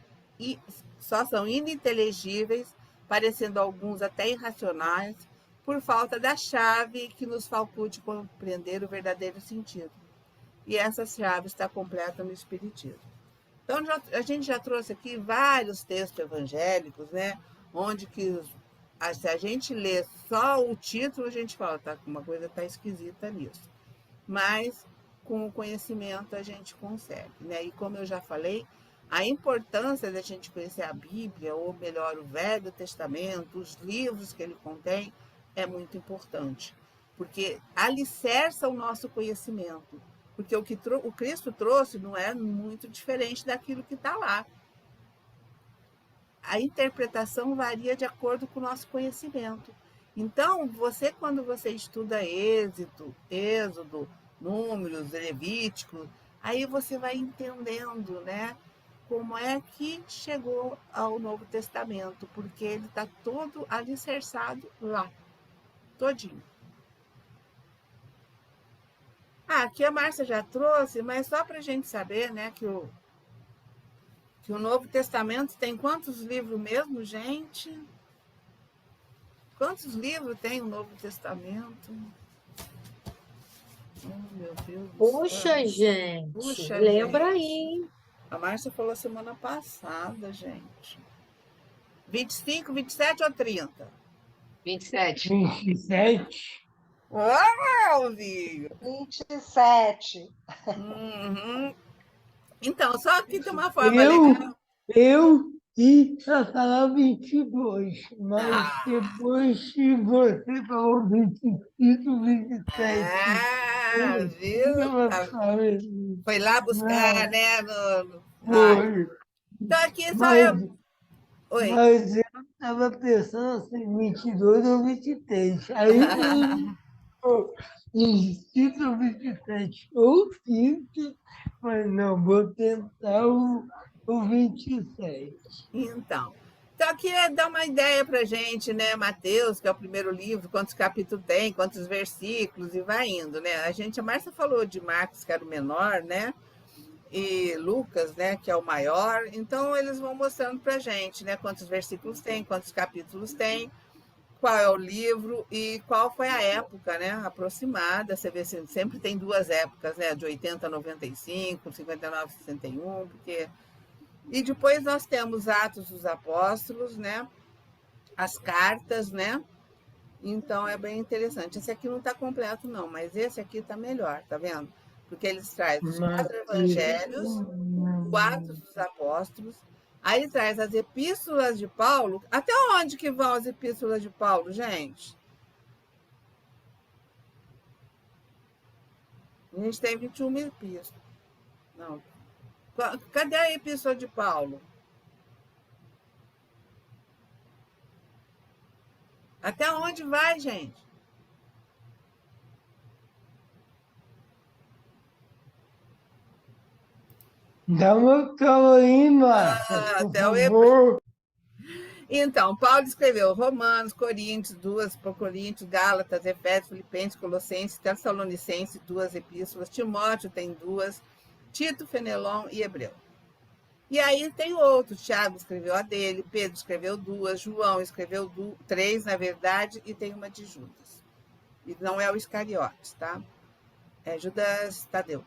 [SPEAKER 4] ininteligíveis, parecendo alguns até irracionais, por falta da chave que nos faculte compreender o verdadeiro sentido. E essa chave está completa no Espiritismo. Então, a gente já trouxe aqui vários textos evangélicos, né? Onde que, se a gente lê só o título, a gente fala, tá, uma coisa está esquisita nisso. Mas, com o conhecimento, a gente consegue, né? E como eu já falei, a importância da gente conhecer a Bíblia, ou melhor, o Velho Testamento, os livros que ele contém, é muito importante. Porque alicerça o nosso conhecimento. Porque o que o Cristo trouxe não é muito diferente daquilo que está lá. A interpretação varia de acordo com o nosso conhecimento. Então, quando você estuda Êxodo, Números, Levítico, aí você vai entendendo, né, como é que chegou ao Novo Testamento, porque ele está todo alicerçado lá, todinho. Aqui a Márcia já trouxe, mas só para a gente saber, né, que o Novo Testamento tem quantos livros mesmo, gente? Quantos livros tem o Novo Testamento? Oh, meu Deus do
[SPEAKER 5] Puxa,
[SPEAKER 4] céu.
[SPEAKER 5] gente,
[SPEAKER 4] Puxa,
[SPEAKER 5] lembra
[SPEAKER 4] gente.
[SPEAKER 5] aí.
[SPEAKER 4] A Márcia falou semana passada, gente. 25, 27 ou 30?
[SPEAKER 1] 27.
[SPEAKER 7] 27.
[SPEAKER 4] Uau, Vinho!
[SPEAKER 8] 27.
[SPEAKER 4] Uhum. Então, só que tem uma forma legal.
[SPEAKER 7] Eu ia falar 22, mas depois que você falou 25, 27.
[SPEAKER 4] Viu? Foi lá buscar, né?
[SPEAKER 7] Foi.
[SPEAKER 4] Então, aqui só
[SPEAKER 7] Mas,
[SPEAKER 4] eu. Oi.
[SPEAKER 7] mas eu estava pensando assim, 22 ou 23. Aí eu insisto no 27 ou 30, mas não, vou tentar o 27.
[SPEAKER 4] Então, aqui é dar uma ideia para a gente, né? Mateus, que é o primeiro livro, quantos capítulos tem, quantos versículos, e vai indo, né? A Márcia falou de Marcos, que era o menor, né? E Lucas, né, que é o maior. Então, eles vão mostrando para a gente, né? Quantos versículos tem, quantos capítulos tem, qual é o livro e qual foi a época, né? Aproximada. Você vê, sempre tem duas épocas, né? De 80 a 95, 59 a 61, porque... E depois nós temos Atos dos Apóstolos, né? As cartas, né? Então é bem interessante. Esse aqui não está completo, não, mas esse aqui está melhor, tá vendo? Porque eles trazem os 4 evangelhos, o Atos dos Apóstolos, aí traz as epístolas de Paulo. Até onde que vão as epístolas de Paulo, gente? A gente tem 21 epístolas. Não. Cadê a epístola de Paulo? Até onde vai, gente?
[SPEAKER 7] Dá uma calma aí, Márcia, por
[SPEAKER 4] Até o
[SPEAKER 7] favor.
[SPEAKER 4] Então, Paulo escreveu Romanos, Coríntios, 2 por Coríntios, Gálatas, Efésios, Filipenses, Colossenses, Tessalonicenses, 2 epístolas, Timóteo tem 2, Tito, Fenelon e Hebreu. E aí tem outros, Tiago escreveu a dele, Pedro escreveu 2, João escreveu 3, na verdade, e tem uma de Judas. E não é o Iscariotes, tá? É Judas Tadeu.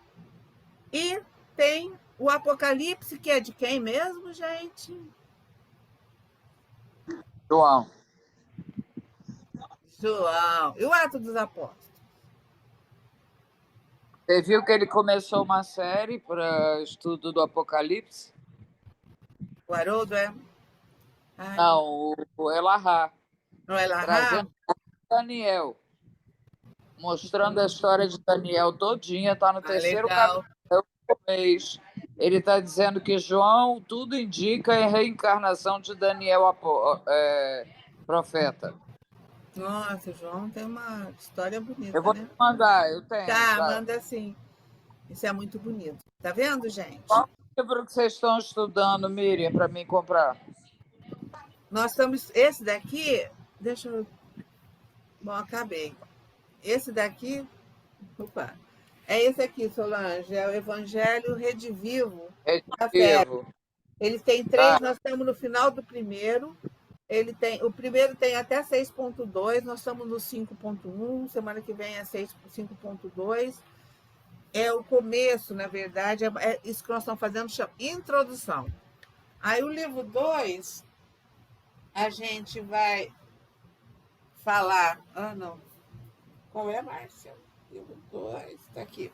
[SPEAKER 4] E tem o Apocalipse, que é de quem mesmo, gente?
[SPEAKER 6] João.
[SPEAKER 4] João. E o Atos dos Apóstolos?
[SPEAKER 6] Você viu que ele começou uma série para estudo do Apocalipse?
[SPEAKER 4] O Haroldo é? Ai,
[SPEAKER 6] Não, o Elahá,
[SPEAKER 4] não é Lahá?
[SPEAKER 6] trazendo Daniel, mostrando a história de Daniel todinha, está no terceiro
[SPEAKER 4] Legal.
[SPEAKER 6] capítulo do mês. Ele está dizendo que João, tudo indica a reencarnação de Daniel, profeta.
[SPEAKER 4] Nossa, o João tem uma história bonita,
[SPEAKER 6] Eu vou
[SPEAKER 4] né?
[SPEAKER 6] te mandar, eu tenho.
[SPEAKER 4] Tá,
[SPEAKER 6] Tá.
[SPEAKER 4] manda sim. Isso é muito bonito. Tá vendo, gente?
[SPEAKER 6] Qual livro que vocês estão estudando, Miriam, para mim comprar?
[SPEAKER 4] Nós estamos. Esse daqui. Deixa eu. Bom, acabei. Esse daqui. Opa. É esse aqui, Solange. É o Evangelho Redivivo da Fé.
[SPEAKER 6] Vivo.
[SPEAKER 4] Ele tem três, nós estamos no final do primeiro. O primeiro tem até 6.2, nós estamos no 5.1, semana que vem é 5.2. É o começo, na verdade, é isso que nós estamos fazendo, chama introdução. Aí o livro 2, a gente vai falar. Ah, não. Qual é, Márcia? Livro 2, está aqui.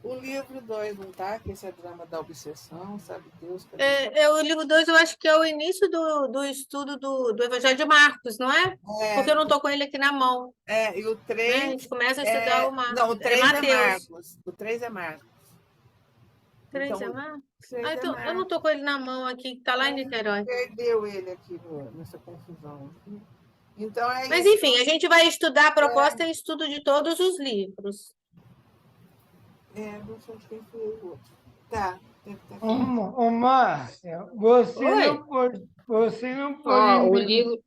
[SPEAKER 4] O livro 2, não tá? Que esse é drama da obsessão, sabe Deus.
[SPEAKER 5] O livro 2, eu acho que é o início do estudo do Evangelho de Marcos, não é? Porque eu não estou com ele aqui na mão.
[SPEAKER 4] E o
[SPEAKER 5] Né?
[SPEAKER 4] 3.
[SPEAKER 5] A gente começa a estudar o Marcos.
[SPEAKER 4] Não, o 3 é
[SPEAKER 5] Mateus.
[SPEAKER 4] Marcos. O 3 é Marcos.
[SPEAKER 5] 3
[SPEAKER 4] Então,
[SPEAKER 5] é Marcos?
[SPEAKER 4] três é
[SPEAKER 5] Então, eu não
[SPEAKER 4] Marcos.
[SPEAKER 5] estou com ele na mão aqui, que está lá em Niterói.
[SPEAKER 4] Perdeu ele aqui nessa confusão. Então é
[SPEAKER 5] Mas,
[SPEAKER 4] isso.
[SPEAKER 5] enfim, a gente vai estudar a proposta e estudo de todos os livros.
[SPEAKER 4] Não sei de quem foi o outro. Tá.
[SPEAKER 7] Ô, Márcia, você
[SPEAKER 5] Oi?
[SPEAKER 7] não pode, você não
[SPEAKER 1] Ó,
[SPEAKER 7] pode
[SPEAKER 1] o
[SPEAKER 7] me,
[SPEAKER 1] livro.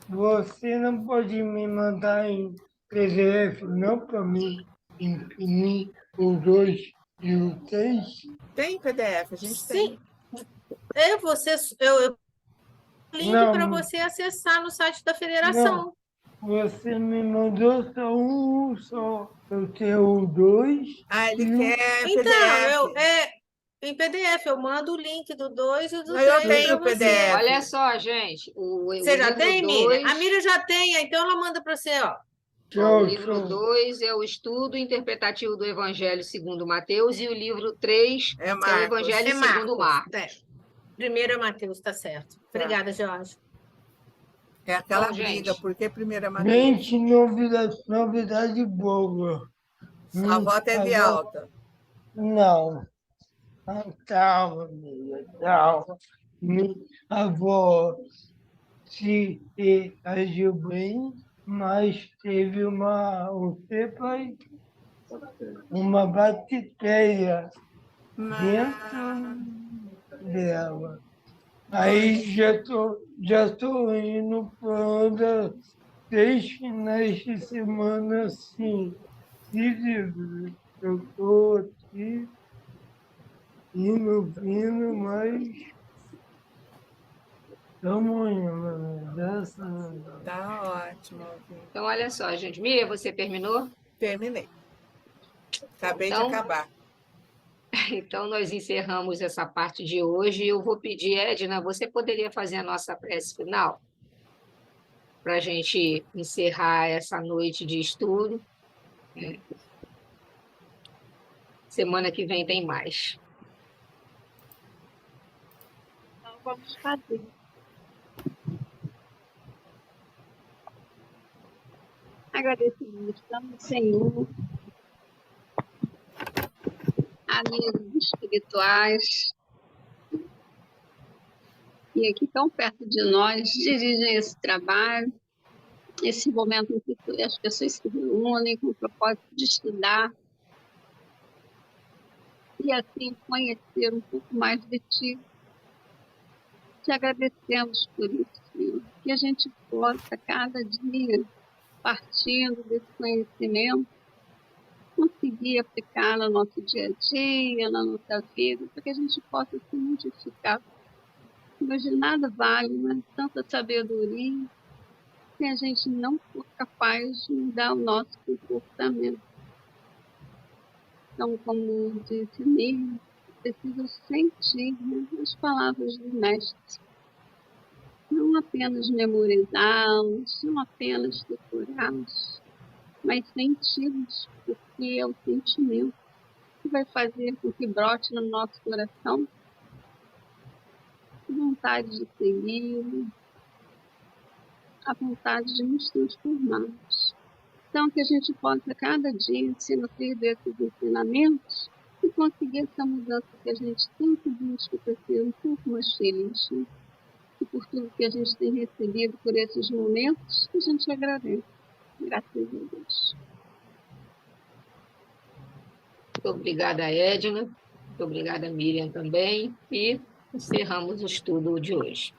[SPEAKER 7] você não pode me mandar em PDF, não para mim imprimir o 2 e o 3?
[SPEAKER 4] Tem PDF, a gente
[SPEAKER 5] Sim.
[SPEAKER 4] tem.
[SPEAKER 5] Eu link para
[SPEAKER 7] Não,
[SPEAKER 5] você acessar no site da
[SPEAKER 7] não,
[SPEAKER 5] federação.
[SPEAKER 7] você me mandou só um só. Eu tenho o 2
[SPEAKER 4] Ele
[SPEAKER 7] e o...
[SPEAKER 4] quer
[SPEAKER 5] Então,
[SPEAKER 4] PDF.
[SPEAKER 5] em PDF, eu mando o link do 2 e do
[SPEAKER 4] Mas eu
[SPEAKER 5] 3
[SPEAKER 4] tenho
[SPEAKER 5] para
[SPEAKER 4] o
[SPEAKER 5] você.
[SPEAKER 4] PDF.
[SPEAKER 1] Olha só, gente, o
[SPEAKER 5] Você já
[SPEAKER 1] livro
[SPEAKER 5] tem, Miriam?
[SPEAKER 1] 2,
[SPEAKER 5] A Miriam já tem, então ela manda para você, ó.
[SPEAKER 1] o livro 2 é o estudo interpretativo do Evangelho segundo Mateus e o livro 3
[SPEAKER 4] É
[SPEAKER 1] é o
[SPEAKER 4] Marcos.
[SPEAKER 1] Evangelho
[SPEAKER 5] É
[SPEAKER 1] segundo
[SPEAKER 5] Marcos.
[SPEAKER 1] Marcos.
[SPEAKER 5] Primeiro é Mateus, tá certo. Obrigada, Jorge.
[SPEAKER 4] É aquela
[SPEAKER 1] Bom,
[SPEAKER 4] briga,
[SPEAKER 1] gente.
[SPEAKER 4] porque primeiro é Mateus.
[SPEAKER 7] Gente, novidade boa.
[SPEAKER 4] A avó teve alta.
[SPEAKER 7] Não. Calma, amiga, calma. Minha avó se reagiu bem, mas teve uma bactéria dentro dela. Aí já tô indo para 6 finais de semana assim. Eu estou aqui vindo, mas estamos indo, graças a Deus.
[SPEAKER 4] Tá ótimo.
[SPEAKER 1] Então, olha só, gente. Miriam, você terminou?
[SPEAKER 4] Terminei. Acabei
[SPEAKER 1] Então,
[SPEAKER 4] de acabar.
[SPEAKER 1] Então, nós encerramos essa parte de hoje. Eu vou pedir, Edna, você poderia fazer a nossa prece final? Para a gente encerrar essa noite de estudo. Semana que vem tem mais.
[SPEAKER 9] Então, vamos fazer. Agradecemos tanto, Senhor, amigos espirituais, que aqui tão perto de nós dirigem esse trabalho, esse momento em que as pessoas se reúnem com o propósito de estudar e assim conhecer um pouco mais de Ti. Te agradecemos por isso, Senhor, que a gente possa cada dia, partindo desse conhecimento, conseguir aplicar no nosso dia a dia, na nossa vida, para que a gente possa se modificar. Mas de nada vale, né? Tanta sabedoria, se a gente não for capaz de mudar o nosso comportamento. Então, como disse Miriam, preciso sentir, né, as palavras do Mestre. Não apenas memorizá-los, não apenas decorá-los, mas senti-los, porque é o sentimento que vai fazer com que brote no nosso coração a vontade de seguir, a vontade de nos transformarmos. Então, que a gente possa, cada dia, se nutrir desses ensinamentos e conseguir essa mudança que a gente sempre busca para ser um pouco mais feliz. Né? E por tudo que a gente tem recebido por esses momentos, a gente agradece. Graças a Deus.
[SPEAKER 1] Muito obrigada, Edna. Muito obrigada, Miriam, também. E encerramos o estudo de hoje.